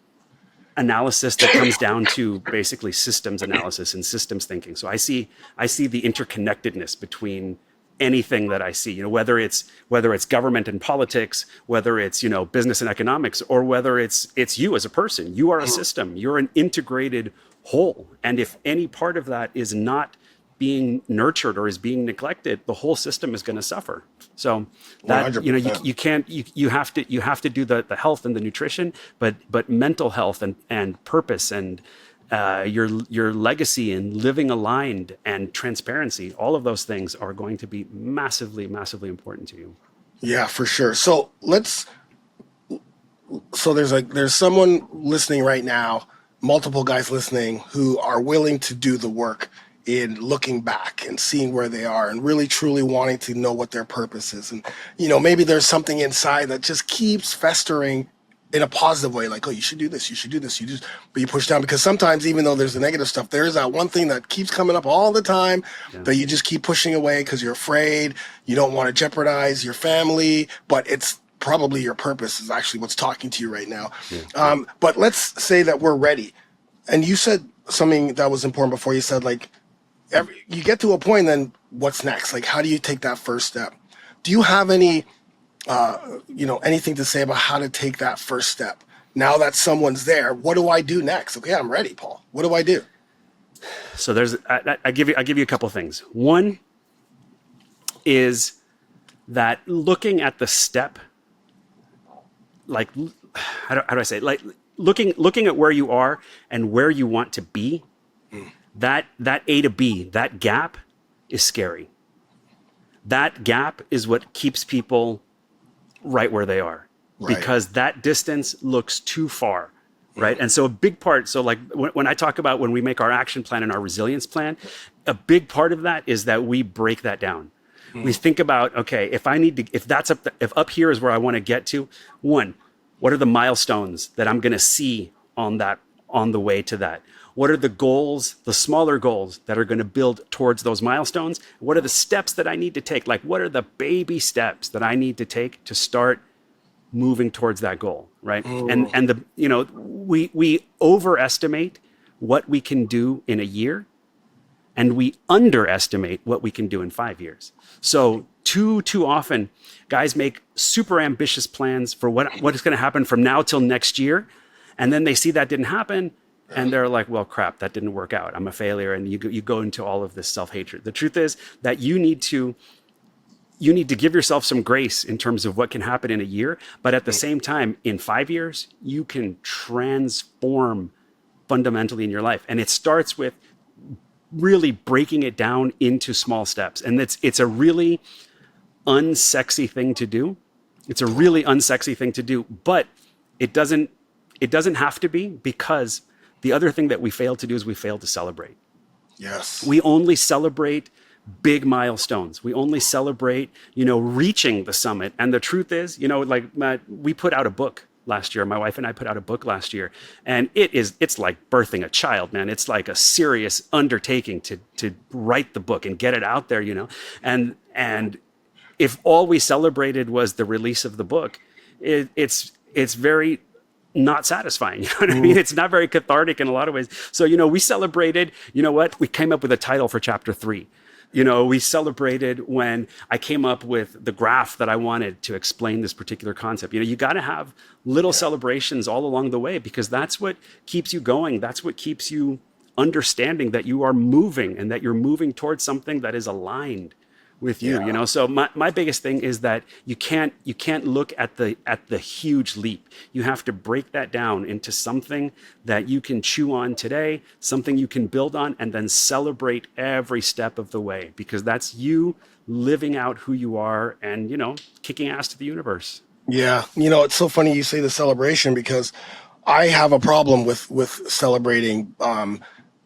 analysis that comes down to basically systems analysis and systems thinking. So I see the interconnectedness between anything that I see, whether it's government and politics, whether it's, business and economics, or whether it's you as a person. You are a system, you're an integrated whole. And if any part of that is not being nurtured or is being neglected, the whole system is going to suffer. So that 100%. you have to do the health and the nutrition, but mental health and purpose and your legacy and living aligned and transparency, all of those things are going to be massively, massively important to you. Yeah, for sure. So there's someone listening right now, multiple guys listening who are willing to do the work in looking back and seeing where they are and really truly wanting to know what their purpose is. And, maybe there's something inside that just keeps festering in a positive way, like, oh, you should do this, but you push down because sometimes even though there's the negative stuff, there's that one thing that keeps coming up all the time that you just keep pushing away because you're afraid, you don't want to jeopardize your family, but it's probably your purpose is actually what's talking to you right now. Yeah. But let's say that we're ready. And you said something that was important before. You said, like, you get to a point, then what's next? Like, how do you take that first step? Do you have any, anything to say about how to take that first step? Now that someone's there, what do I do next? Okay, I'm ready, Paul. What do I do? So I give you a couple of things. One is that looking at the step, like, how do I say it? Like looking at where you are and where you want to be. That A to B, that gap is scary. That gap is what keeps people right where they are, because that distance looks too far, right? And so a big part, so like when I talk about when we make our action plan and our resilience plan, a big part of that is that we break that down. We think about, okay, if up here is where I want to get to, one, what are the milestones that I'm going to see on the way to that? What are the goals, the smaller goals that are going to build towards those milestones? What are the steps that I need to take? Like, what are the baby steps that I need to take to start moving towards that goal, right? And we overestimate what we can do in a year, and we underestimate what we can do in 5 years. So too often, guys make super ambitious plans for what is going to happen from now till next year, and then they see that didn't happen. And they're like, well, crap, that didn't work out. I'm a failure. And you go into all of this self-hatred. The truth is that you need to give yourself some grace in terms of what can happen in a year. But at the same time, in 5 years, you can transform fundamentally in your life. And it starts with really breaking it down into small steps. And it's a really unsexy thing to do. It's a really unsexy thing to do. But it doesn't have to be, because the other thing that we fail to do is we fail to celebrate. Yes. We only celebrate big milestones. We only celebrate, reaching the summit. And the truth is, we put out a book last year. My wife and I put out a book last year, and it's like birthing a child, man. It's like a serious undertaking to write the book and get it out there, and if all we celebrated was the release of the book, it's very not satisfying. You know what I mean? It's not very cathartic in a lot of ways. So, we celebrated, we came up with a title for chapter 3. We celebrated when I came up with the graph that I wanted to explain this particular concept. You got to have little celebrations all along the way, because that's what keeps you going. That's what keeps you understanding that you are moving and that you're moving towards something that is aligned with you. So my biggest thing is that you can't look at the huge leap. You have to break that down into something that you can chew on today, something you can build on, and then celebrate every step of the way, because that's you living out who you are and, kicking ass to the universe. Yeah. It's so funny you say the celebration, because I have a problem with celebrating,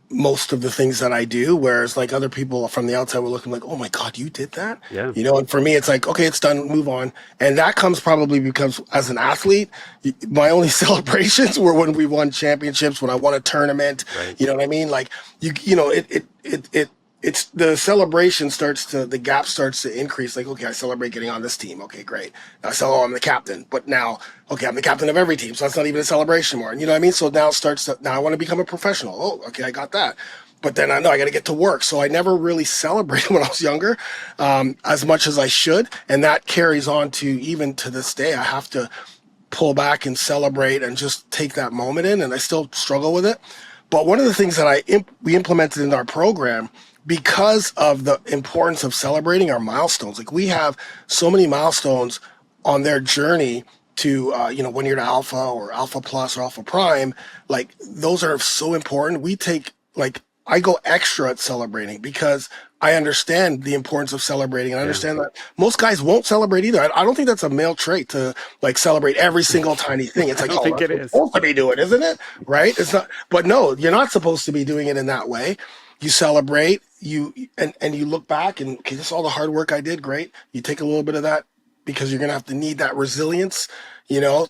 most of the things that I do, whereas like other people from the outside were looking like, oh my God, you did that? Yeah. And for me, it's like, okay, it's done, move on. And that comes probably because as an athlete, my only celebrations were when we won championships, when I won a tournament, Right. you know what I mean? Like it's the celebration the gap starts to increase. Like, okay, I celebrate getting on this team. Okay, great. I'm the captain, but now, okay, I'm the captain of every team. So that's not even a celebration more. And you know what I mean? So now now I want to become a professional. Oh, okay, I got that. But then I know I got to get to work. So I never really celebrated when I was younger, as much as I should. And that carries on to even to this day. I have to pull back and celebrate and just take that moment in. And I still struggle with it. But one of the things that we implemented in our program, because of the importance of celebrating our milestones, like we have so many milestones on their journey to 1 year to alpha or alpha plus or alpha prime, like those are so important. I go extra at celebrating because I understand the importance of celebrating, and I Yeah. understand that most guys won't celebrate either. I don't think that's a male trait to like celebrate every single tiny thing. It's I like, don't oh, think that's it what we're is. supposed to be doing, isn't it? Right? It's not. But no, you're not supposed to be doing it in that way. You celebrate, and you look back and, okay, this is all the hard work I did. Great. You take a little bit of that because you're gonna have to need that resilience,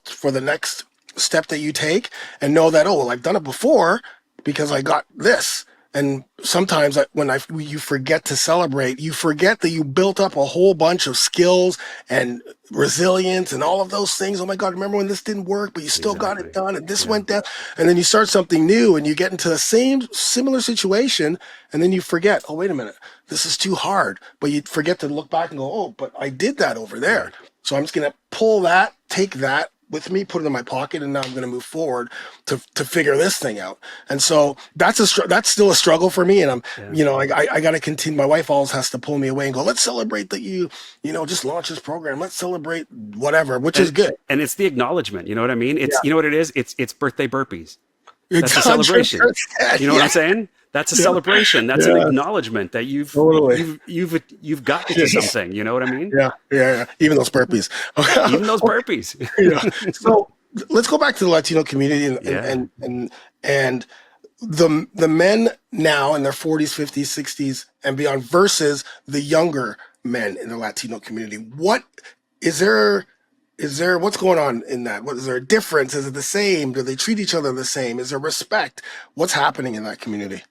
for the next step that you take, and know that, oh, well, I've done it before because I got this. And sometimes you forget to celebrate, you forget that you built up a whole bunch of skills and resilience and all of those things. Oh my God, remember when this didn't work, but you still got it Exactly. done and this Yeah. went down. And then you start something new and you get into the same similar situation. And then you forget, oh, wait a minute, this is too hard. But you forget to look back and go, oh, but I did that over there. Right. So I'm just going to take that with me, put it in my pocket, and now I'm going to move forward to figure this thing out. And so that's still a struggle for me. And Yeah. I got to continue. My wife always has to pull me away and go, let's celebrate that just launched this program. Let's celebrate whatever, which is And good. and it's the acknowledgement. You know what I mean? Yeah. It's, you know what it is? It's birthday burpees. That's a It's 100%. celebration. You know what Yeah. I'm saying? That's a Yeah. celebration. That's an Yeah. acknowledgement that Totally. you've gotten to something. You know what I mean? Yeah. Yeah. Yeah. Even those burpees. Even those burpees. Yeah. So let's go back to the Latino community Yeah. and the men now in their 40s, 50s, 60s and beyond versus the younger men in the Latino community. What is there? What's going on in that? What is there a difference? Is it the same? Do they treat each other the same? Is there respect? What's happening in that community?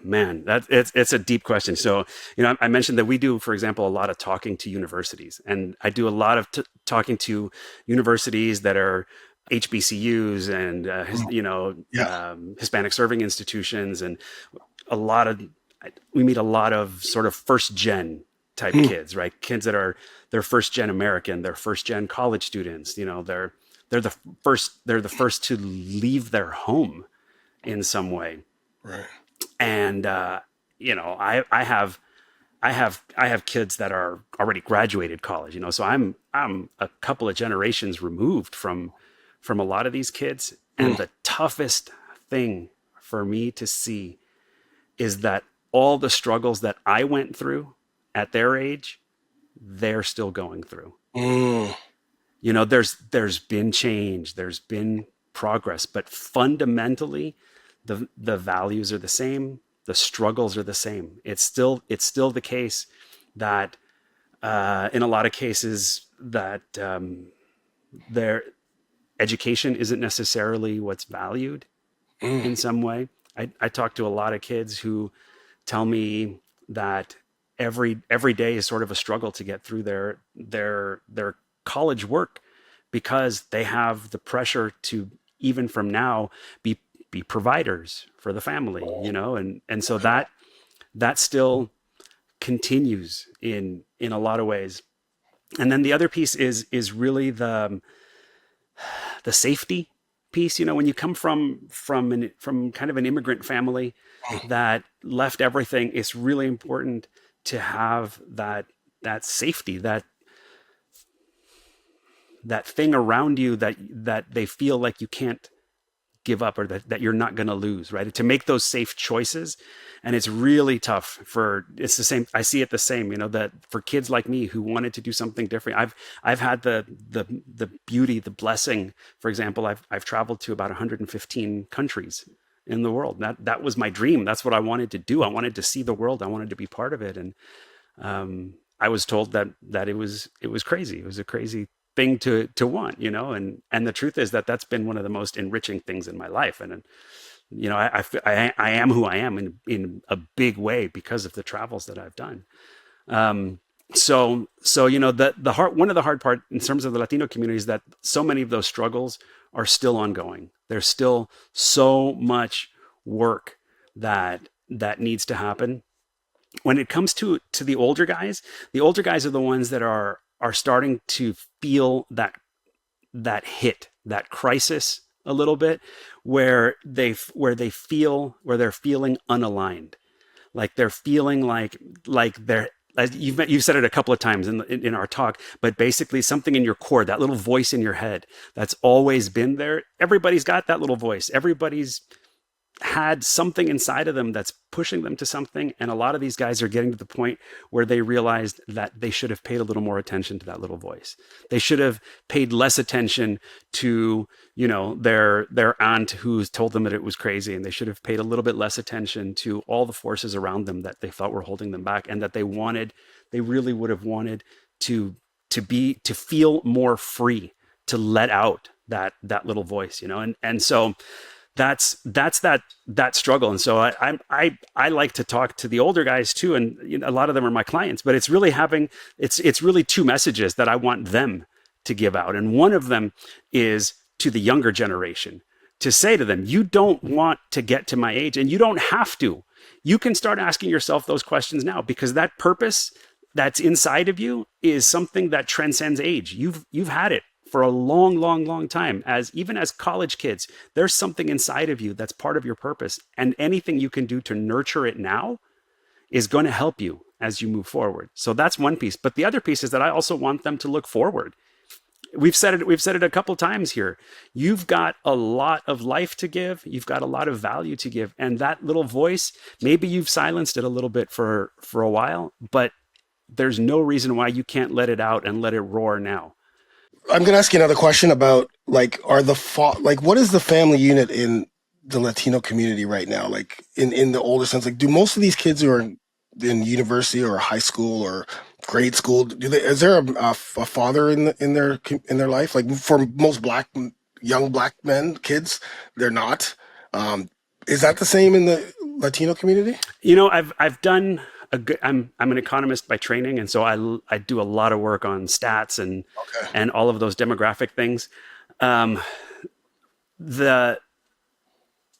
Man, it's a deep question. So, I mentioned that we do, for example, a lot of talking to universities, and I do a lot of talking to universities that are HBCUs and Yeah. Hispanic serving institutions, and a lot of we meet a lot of sort of first gen type Hmm. kids, right? Kids that they're first gen American, they're first gen college students. They're the first to leave their home in some way. Right. And I have kids that are already graduated college, so I'm a couple of generations removed from a lot of these kids. Hmm. And the toughest thing for me to see is that all the struggles that I went through at their age, they're still going through. Hmm. There's been change, there's been progress, but fundamentally the values are the same, the struggles are the same. It's still the case that in a lot of cases that their education isn't necessarily what's valued Hmm. in some way. I talk to a lot of kids who tell me that every day is sort of a struggle to get through their college work because they have the pressure to, even from now, be providers for the family, and so that still continues in a lot of ways. And then the other piece is really the safety piece. When you come from kind of an immigrant family that left everything, it's really important to have that safety, that thing around you that they feel like you can't give up, or that you're not going to lose, right? To make those safe choices. And it's really tough it's the same. I see it the same, that for kids like me who wanted to do something different. I've had the beauty, the blessing. For example, I've traveled to about 115 countries in the world. That was my dream. That's what I wanted to do. I wanted to see the world. I wanted to be part of it. And I was told that it was crazy. It was a crazy thing to want, and the truth is that that's been one of the most enriching things in my life. And I am who I am in a big way because of the travels that I've done. So one of the hard part in terms of the Latino community is that so many of those struggles are still ongoing. There's still so much work that needs to happen. When it comes to the older guys are the ones that are starting to feel that hit, that crisis a little bit, where they're feeling unaligned, like they're feeling like they're, as you've said it a couple of times in our talk, but basically something in your core, that little voice in your head that's always been there. Everybody's got that little voice. Everybody's had something inside of them that's pushing them to something. And a lot of these guys are getting to the point where they realized that they should have paid a little more attention to that little voice. They should have paid less attention to, their aunt who's told them that it was crazy. And they should have paid a little bit less attention to all the forces around them that they felt were holding them back, and that they really would have wanted to feel more free, to let out that little voice, and so that's that struggle. And so I like to talk to the older guys too, and a lot of them are my clients, but it's really it's really two messages that I want them to give out. And one of them is to the younger generation, to say to them, you don't want to get to my age, and you don't have to. You can start asking yourself those questions now, because that purpose that's inside of you is something that transcends age. You've had it for a long, long, long time. Even as college kids, there's something inside of you that's part of your purpose. And anything you can do to nurture it now is going to help you as you move forward. So that's one piece. But the other piece is that I also want them to look forward. We've said it a couple times here. You've got a lot of life to give. You've got a lot of value to give. And that little voice, maybe you've silenced it a little bit for a while, but there's no reason why you can't let it out and let it roar now. I'm going to ask you another question about what is the family unit in the Latino community right now? Like in the older sense, like do most of these kids who are in university or high school or grade school, is there a father in their life? Like for most young black men, kids, they're not. Is that the same in the Latino community? I've done I'm an economist by training, and so I do a lot of work on stats and all of those demographic things.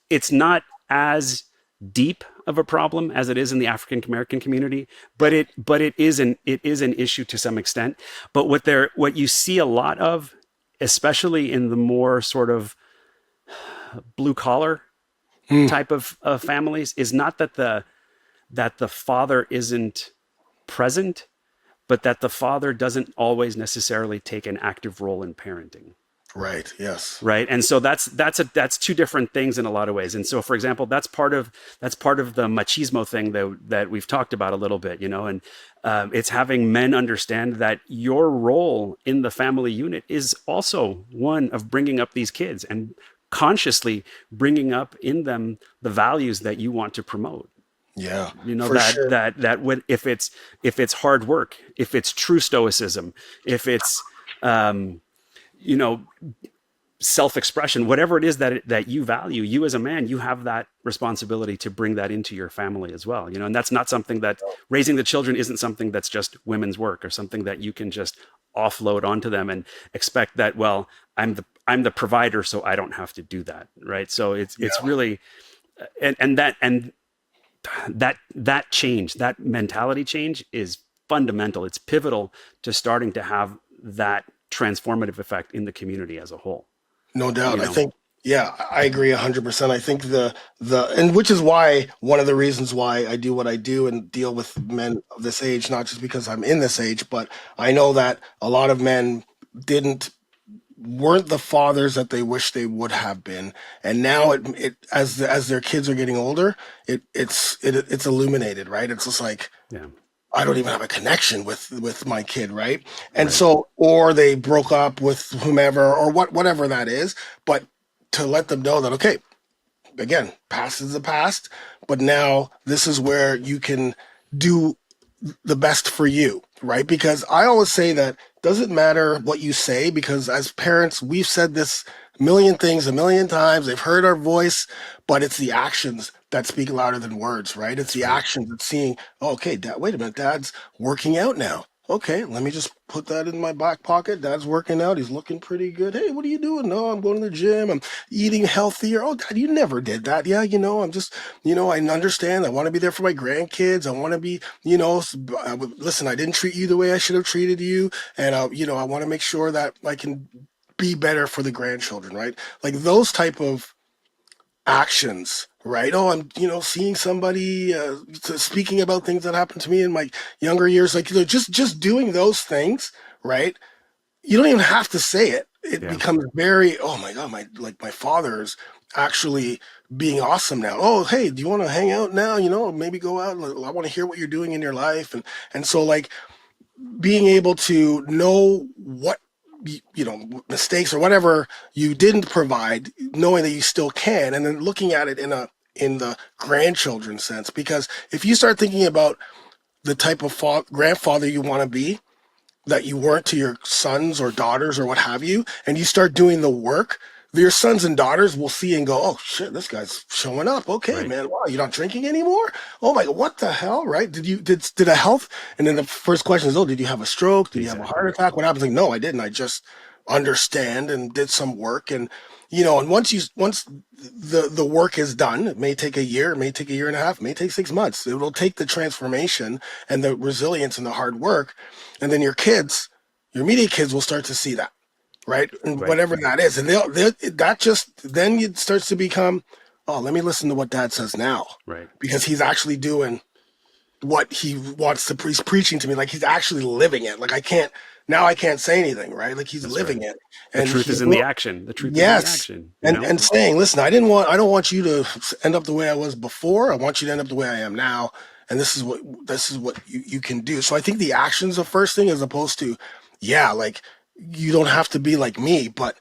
It's not as deep of a problem as it is in the African American community, but it is an issue to some extent. But what you see a lot of, especially in the more sort of blue collar type of families, is not that the father isn't present, but that the father doesn't always necessarily take an active role in parenting. Right. Yes. Right. And so that's two different things in a lot of ways. And so, for example, that's part of the machismo thing that we've talked about a little bit, and it's having men understand that your role in the family unit is also one of bringing up these kids and consciously bringing up in them the values that you want to promote. Yeah, sure. that when if it's hard work, if it's true stoicism, if it's self-expression, whatever it is that you value, you as a man, you have that responsibility to bring that into your family as well. And that's not something that raising the children isn't something that's just women's work or something that you can just offload onto them and expect that, well, I'm the provider, so I don't have to do that. Right. So it's really, that change, that mentality change is fundamental. It's pivotal to starting to have that transformative effect in the community as a whole. No doubt. I think, I agree 100%. I think and which is why one of the reasons why I do what I do and deal with men of this age, not just because I'm in this age, but I know that a lot of men weren't the fathers that they wish they would have been, and now it as their kids are getting older, it's illuminated, right? It's just like, I don't even have a connection with my kid, right? And so, or they broke up with whomever or whatever that is, but to let them know that, okay, again, past is the past, but now this is where you can do the best for you, right? Because I always say that doesn't matter what you say, because as parents, we've said this a million things a million times. They've heard our voice, but it's the actions that speak louder than words, right? It's That's the right. actions of seeing, oh, okay, dad, wait a minute, dad's working out now. Okay, let me just put that in my back pocket. Dad's working out. He's looking pretty good. Hey, what are you doing? No, I'm going to the gym. I'm eating healthier. Oh, Dad, you never did that. Yeah, I'm just, I understand. I want to be there for my grandkids. I want to be, listen, I didn't treat you the way I should have treated you. And, I want to make sure that I can be better for the grandchildren, right? Like those type of actions, right? Oh, I'm, seeing somebody speaking about things that happened to me in my younger years, like, just doing those things, right? You don't even have to say it. It Yeah. becomes very, oh my God, my father's actually being awesome now. Oh, hey, do you want to hang out now? Maybe go out. I want to hear what you're doing in your life. And so like being able to know what, mistakes or whatever you didn't provide, knowing that you still can, and then looking at it in the grandchildren sense. Because if you start thinking about the type of grandfather you want to be, that you weren't to your sons or daughters or what have you, and you start doing the work, your sons and daughters will see and go, oh shit, this guy's showing up. Okay, Right. man, wow, you're not drinking anymore? Oh my God, what the hell, right? Did a health? And then the first question is, oh, did you have a stroke? Did you have a heart Exactly. attack? What happens? Like, no, I didn't. I just understand and did some work. And once the work is done, it may take a year, it may take a year and a half, it may take 6 months. It will take the transformation and the resilience and the hard work. And then your immediate kids will start to see that, right? And Right. whatever that is. And that just, then it starts to become, oh, let me listen to what dad says now, Right. because he's actually doing what he wants to, he's preaching to me. Like he's actually living it. Like I can't say anything, right? Like he's That's right. living it. The And truth he's, is in the action. The truth is in the yes. action, And saying, listen, I don't want you to end up the way I was before. I want you to end up the way I am now. And this is what you can do. So I think the action's the first thing, as opposed to, yeah, like you don't have to be like me, but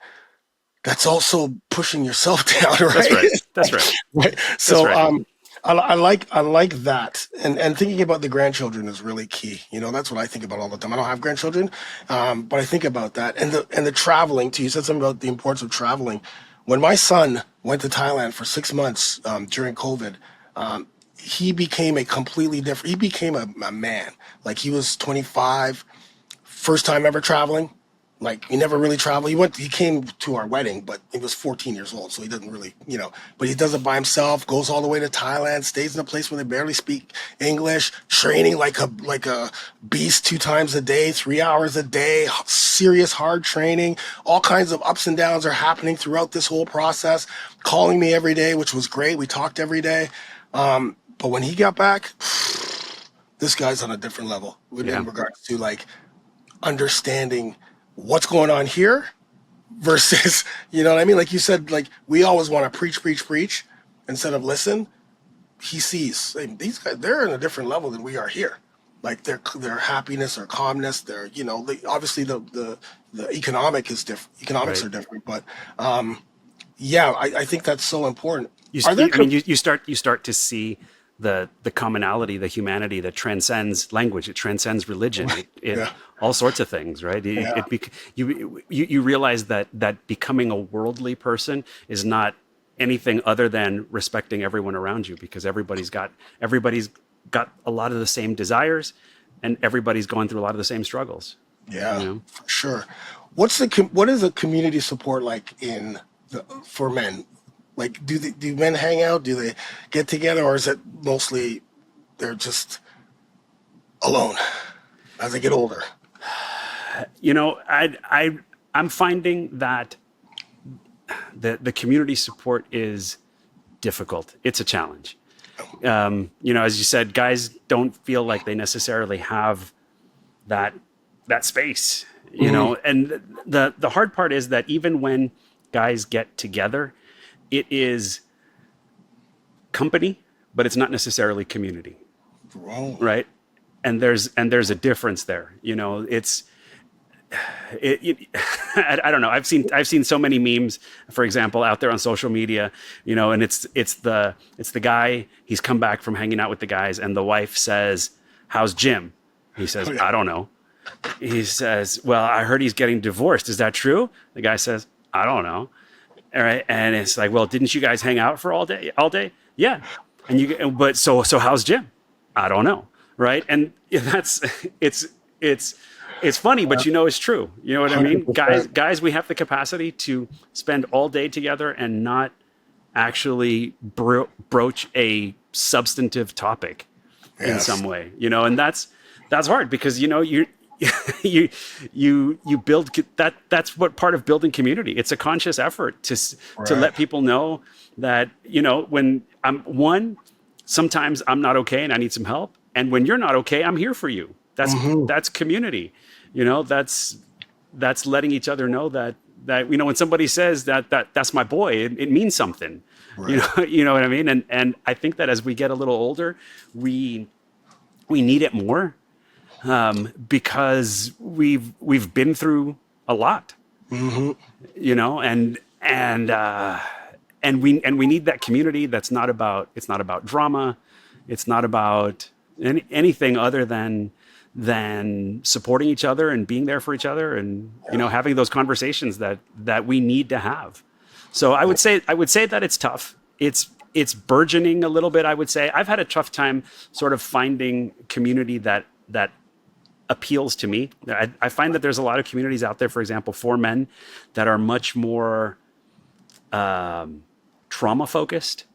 that's also pushing yourself down, That's right? right. That's right. Right. That's So right. I like that, and thinking about the grandchildren is really key. That's what I think about all the time. I don't have grandchildren, but I think about that, and the traveling too. You said something about the importance of traveling. When my son went to Thailand for 6 months during COVID, he became a completely different. He became a man. Like he was 25, first time ever traveling. Like he never really traveled. He came to our wedding, but he was 14 years old, so he doesn't really, but he does it by himself, goes all the way to Thailand, stays in a place where they barely speak English, training like a beast 2 times a day, 3 hours a day, serious hard training. All kinds of ups and downs are happening throughout this whole process, calling me every day, which was great. We talked every day. But when he got back, this guy's on a different level Yeah. in regards to like understanding what's going on here versus, you know what I mean? Like you said, like we always want to preach, preach, preach instead of listen. He sees, hey, these guys, they're in a different level than we are here. Like their happiness or calmness, obviously the economics Right. are different, but yeah, I think that's so important. You, Are there I mean, you start to see the commonality, the humanity that transcends language. It transcends religion. It yeah, all sorts of things, right? yeah, You realize that becoming a worldly person is not anything other than respecting everyone around you, because everybody's got a lot of the same desires, and everybody's going through a lot of the same struggles. You yeah, know, for sure. What is the community support like for men? Like, do men hang out? Do they get together, or is it mostly they're just alone as they get older? I'm finding that the community support is difficult. It's a challenge. As you said, guys don't feel like they necessarily have that space. Hmm. And the hard part is that even when guys get together, it is company, but it's not necessarily community, Oh, right? And there's a difference there. It's I don't know. I've seen so many memes, for example, out there on social media, and it's the guy. He's come back from hanging out with the guys, and the wife says, "How's Jim?" He says, Oh, yeah. "I don't know." He says, "Well, I heard he's getting divorced. Is that true?" The guy says, "I don't know." All right, and it's like, "Well, didn't you guys hang out for all day? All day? Yeah." But so how's Jim? I don't know. Right, and it's funny, but it's true. You know what I mean? 100%. Guys, we have the capacity to spend all day together and not actually broach a substantive topic in Yes. some way, and that's hard because, you you build that. That's what part of building community. It's a conscious effort to let people know that, when sometimes I'm not okay and I need some help. And when you're not okay, I'm here for you. That's community. That's letting each other know that when somebody says that's my boy, it means something. Right. You know what I mean? And I think that as we get a little older, we need it more, because we've been through a lot. And we need that community it's not about drama. It's not about anything other than supporting each other and being there for each other, and having those conversations that we need to have. So I would say that it's tough. It's burgeoning a little bit. I would say I've had a tough time sort of finding community that appeals to me. I find that there's a lot of communities out there, for example, for men, that are much more trauma focused.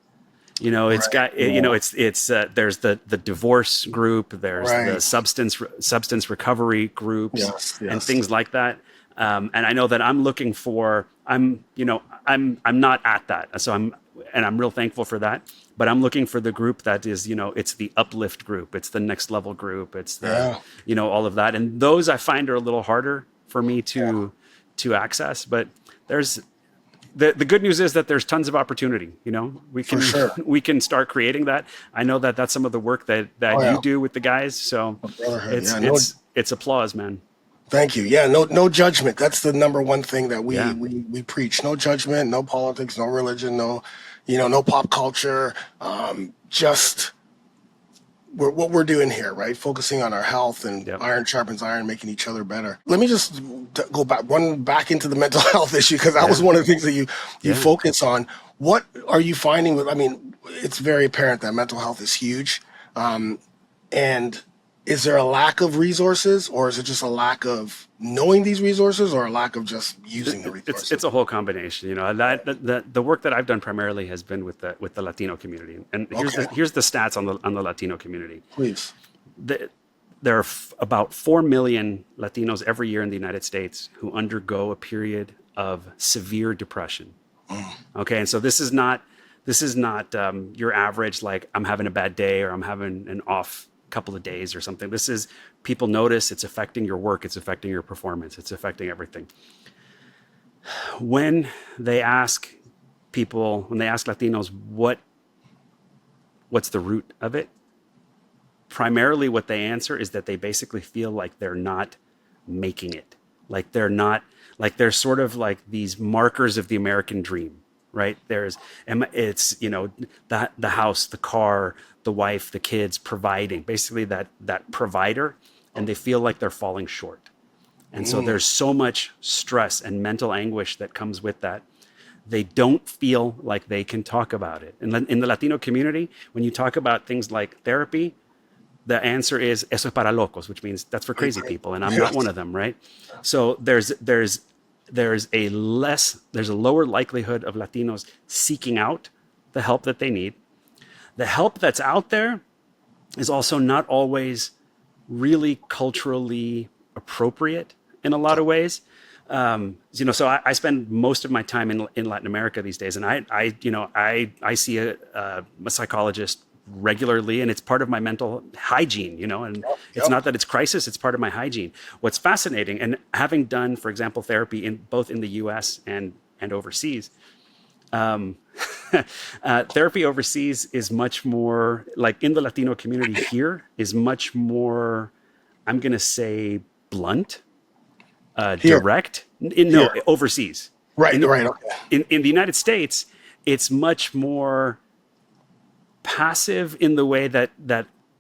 It's got, there's the divorce group, there's the substance recovery groups, and things like that. And I know that I'm looking for, I'm not at that. So I'm real thankful for that, but I'm looking for the group that is, it's the uplift group. It's the next level group. It's the, all of that. And those I find are a little harder for me to access, but there's, the good news is that there's tons of opportunity. We can start creating that. I know that that's some of the work that you do with the guys. So it's applause, man. Thank you. Yeah, no judgment. That's the number one thing that we preach. No judgment, no politics, no religion, no pop culture. Just what we're doing here, right? Focusing on our health and iron sharpens iron, making each other better. Let me just run back into the mental health issue, because that was one of the things that you focus on. What are you finding it's very apparent that mental health is huge. And is there a lack of resources, or is it just a lack of knowing these resources, or a lack of just using the resources? It's a whole combination. The work that I've done primarily has been with the Latino community. And here's the stats on the Latino community. Please. There are about 4 million Latinos every year in the United States who undergo a period of severe depression. Okay, and so this is not your average, like, I'm having a bad day or I'm having an off couple of days or something. This is, people notice it's affecting your work, it's affecting your performance, it's affecting everything. When they ask Latinos what's the root of it, primarily what they answer is that they basically feel like they're not making it. Like they're sort of like these markers of the American dream, right? It's the house, the car, the wife, the kids, providing, basically that provider, and they feel like they're falling short. And so there's so much stress and mental anguish that comes with that. They don't feel like they can talk about it. And in the Latino community, when you talk about things like therapy, the answer is "eso es para locos," which means that's for crazy people, and I'm not one of them, right? So there's a lower likelihood of Latinos seeking out the help that they need. The help that's out there is also not always really culturally appropriate in a lot of ways. So I spend most of my time in Latin America these days, and I see a psychologist regularly, and it's part of my mental hygiene, and it's not that it's crisis, it's part of my hygiene. What's fascinating, and having done, for example, therapy both in the US and overseas, therapy overseas is much more, like in the Latino community here, is much more, I'm going to say, blunt. Here, direct. No, here. overseas. Right, In, right. Okay. in the United States, it's much more passive in the way that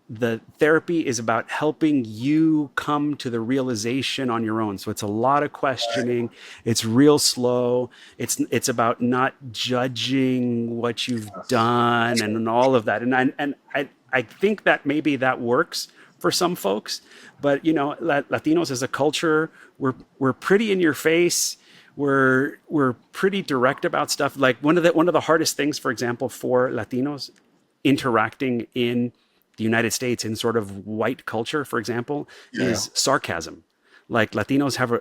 the therapy is about helping you come to the realization on your own. So it's a lot of questioning. It's real slow. It's about not judging what you've done and all of that. And I think that maybe that works for some folks, but Latinos as a culture, we're pretty in your face. We're pretty direct about stuff. Like one of the hardest things, for example, for Latinos interacting in the United States in sort of white culture, for example, Yeah. is sarcasm. Like Latinos have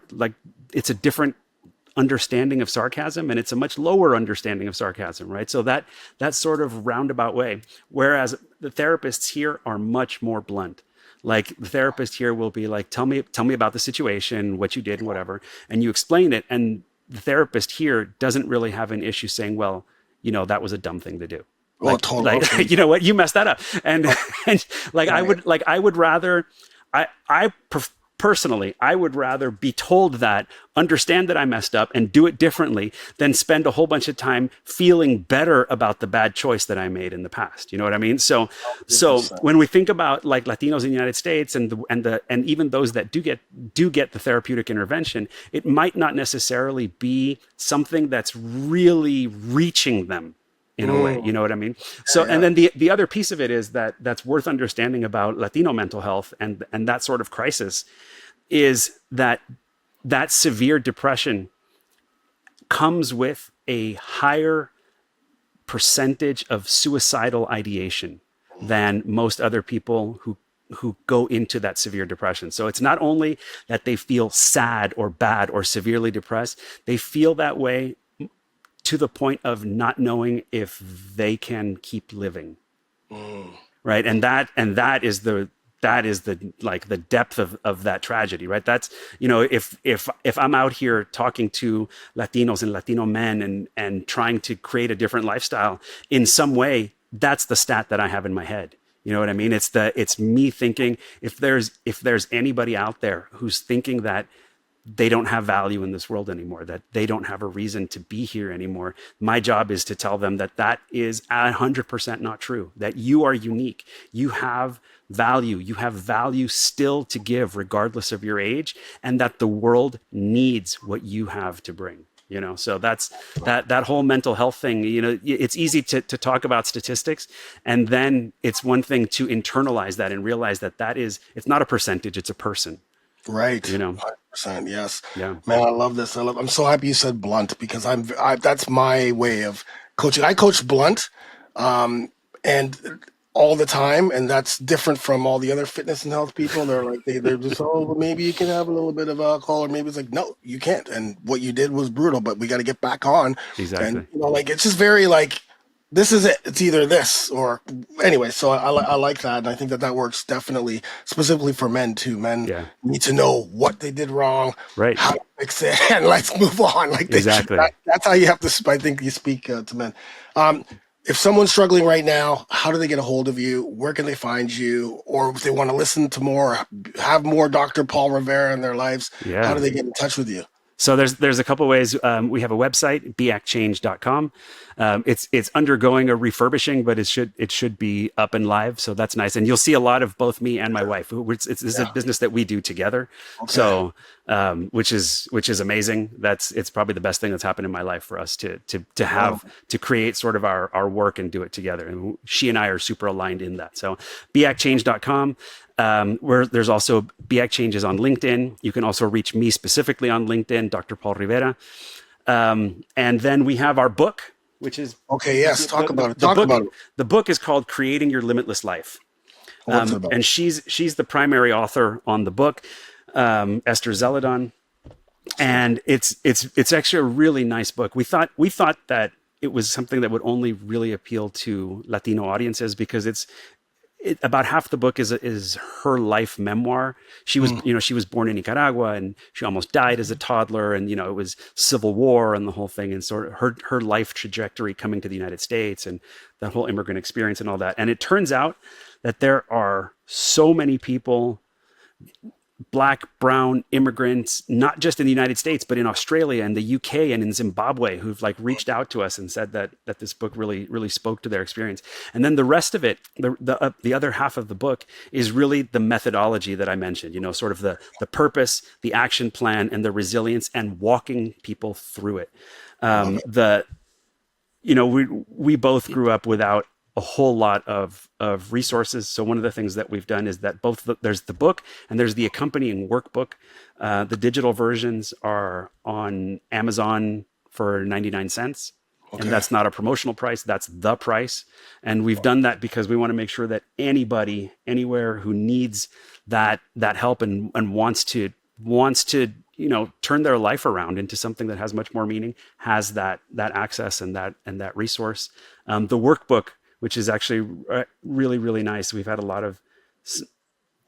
it's a different understanding of sarcasm, and it's a much lower understanding of sarcasm, right? So that sort of roundabout way. Whereas the therapists here are much more blunt. Like the therapist here will be like, tell me about the situation, what you did and whatever, and you explain it. And the therapist here doesn't really have an issue saying, well, that was a dumb thing to do. Well, totally. Like you know what, you messed that up. And like Right. I would rather, personally, I would rather be told that, understand that I messed up and do it differently, than spend a whole bunch of time feeling better about the bad choice that I made in the past. You know what I mean? So 100%. when we think about like Latinos in the United States and even those that do get the therapeutic intervention, it might not necessarily be something that's really reaching them in a way, you know what I mean? So, Yeah. and then the other piece of it is that's worth understanding about Latino mental health and that sort of crisis is that severe depression comes with a higher percentage of suicidal ideation than most other people who go into that severe depression. So it's not only that they feel sad or bad or severely depressed, they feel that way to the point of not knowing if they can keep living. Right. And that is the like the depth of that tragedy, right? That's, if I'm out here talking to Latinos and Latino men and trying to create a different lifestyle in some way, that's the stat that I have in my head. You know what I mean? It's me thinking, if there's anybody out there who's thinking that they don't have value in this world anymore, that they don't have a reason to be here anymore, my job is to tell them that is 100% not true, that you are unique. You have value still to give regardless of your age, and that the world needs what you have to bring. So that's that whole mental health thing. It's easy to talk about statistics, and then it's one thing to internalize that and realize it's not a percentage, it's a person. Right. you know 100%. Yes. yeah. Man, I love this. I'm so happy you said blunt because that's my way of coaching. I coach blunt, and all the time, and that's different from all the other fitness and health people. They're like, they're just, oh, well, maybe you can have a little bit of alcohol, or maybe it's like, no, you can't. And what you did was brutal, but we got to get back on. And, Exactly. like, it's just very like, this is it. It's either this or anyway. So I like that, and I think that works definitely, specifically for men too. Men Yeah. need to know what they did wrong, Right. how to fix it, and let's move on. Like Exactly. that's how you have to. I think you speak to men. If someone's struggling right now, how do they get a hold of you? Where can they find you? Or if they want to listen to more, have more Dr. Paul Rivera in their lives, how do Yeah. they get in touch with you? So there's a couple ways. We have a website, beactchange.com. It's undergoing a refurbishing, but it should be up and live. So that's nice. And you'll see a lot of both me and my wife. This is a business that we do together. Okay. So, which is amazing. It's probably the best thing that's happened in my life for us to to create sort of our work and do it together. And she and I are super aligned in that. So beactchange.com. Where there's also Be Changes on LinkedIn. You can also reach me specifically on LinkedIn, Dr. Paul Rivera. And then we have our book, which is Okay. Yes. Talk about it. The book is called Creating Your Limitless Life. What's it about? And she's the primary author on the book, Esther Zeladon. And it's actually a really nice book. We thought that it was something that would only really appeal to Latino audiences because about half the book is her life memoir. She was, she was born in Nicaragua and she almost died as a toddler, and it was civil war and the whole thing, and sort of her life trajectory coming to the United States and that whole immigrant experience and all that. And it turns out that there are so many people Black, brown immigrants, not just in the United States, but in Australia and the UK and in Zimbabwe, who've like reached out to us and said that this book really spoke to their experience. And then the rest of it, the other half of the book is really the methodology that I mentioned. Sort of the purpose, the action plan, and the resilience, and walking people through it. The we both grew up without a whole lot of resources. So one of the things that we've done is that there's the book and there's the accompanying workbook. The digital versions are on Amazon for 99 cents. Okay. And that's not a promotional price. That's the price. And we've done that because we want to make sure that anybody, anywhere who needs that help and wants to turn their life around into something that has much more meaning, has that access and that resource. The workbook, which is actually really, really nice. We've had a lot of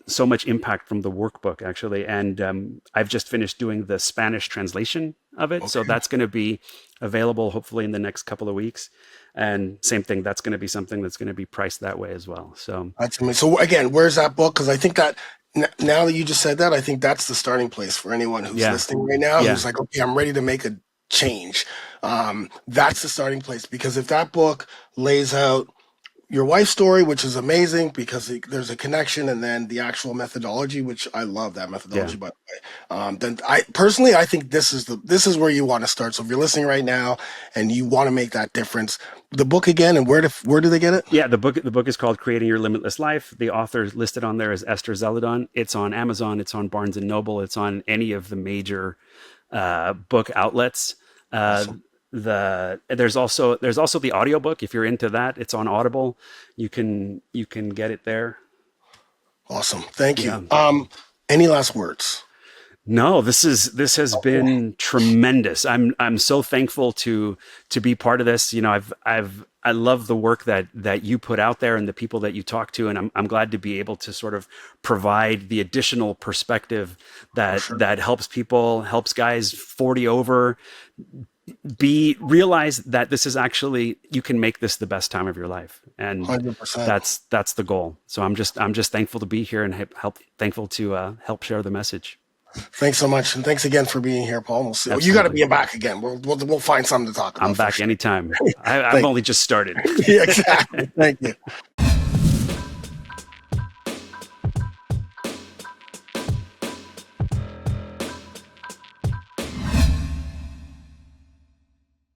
so much impact from the workbook, actually. And I've just finished doing the Spanish translation of it. Okay. So that's going to be available hopefully in the next couple of weeks. And same thing, that's going to be something that's going to be priced that way as well. So that's amazing. So again, where's that book? Because I think that now that you just said that, I think that's the starting place for anyone who's listening right now, who's like, okay, I'm ready to make a change. That's the starting place, because if that book lays out your wife's story, which is amazing because there's a connection, and then the actual methodology, which I love that methodology, by the way. Then I think this is where you want to start. So if you're listening right now and you want to make that difference, the book again, and where do they get it? Yeah, the book is called Creating Your Limitless Life. The author listed on there is Esther Zeledon. It's on Amazon. It's on Barnes and Noble. It's on any of the major book outlets. Awesome. There's also the audiobook. If you're into that, it's on Audible. You can get it there. Awesome. Thank you. Yeah. Any last words? No, this has been tremendous. I'm so thankful to be part of this. I love the work that you put out there and the people that you talk to, and I'm glad to be able to sort of provide the additional perspective that helps guys 40 over realize that this is actually, you can make this the best time of your life, and 100%. That's the goal. So I'm just thankful to be here and thankful to help share the message. Thanks so much, and thanks again for being here, Paul. We'll see. You got to be back again. We'll find something to talk about. I'm back anytime. I've only just started. Yeah, exactly. Thank you.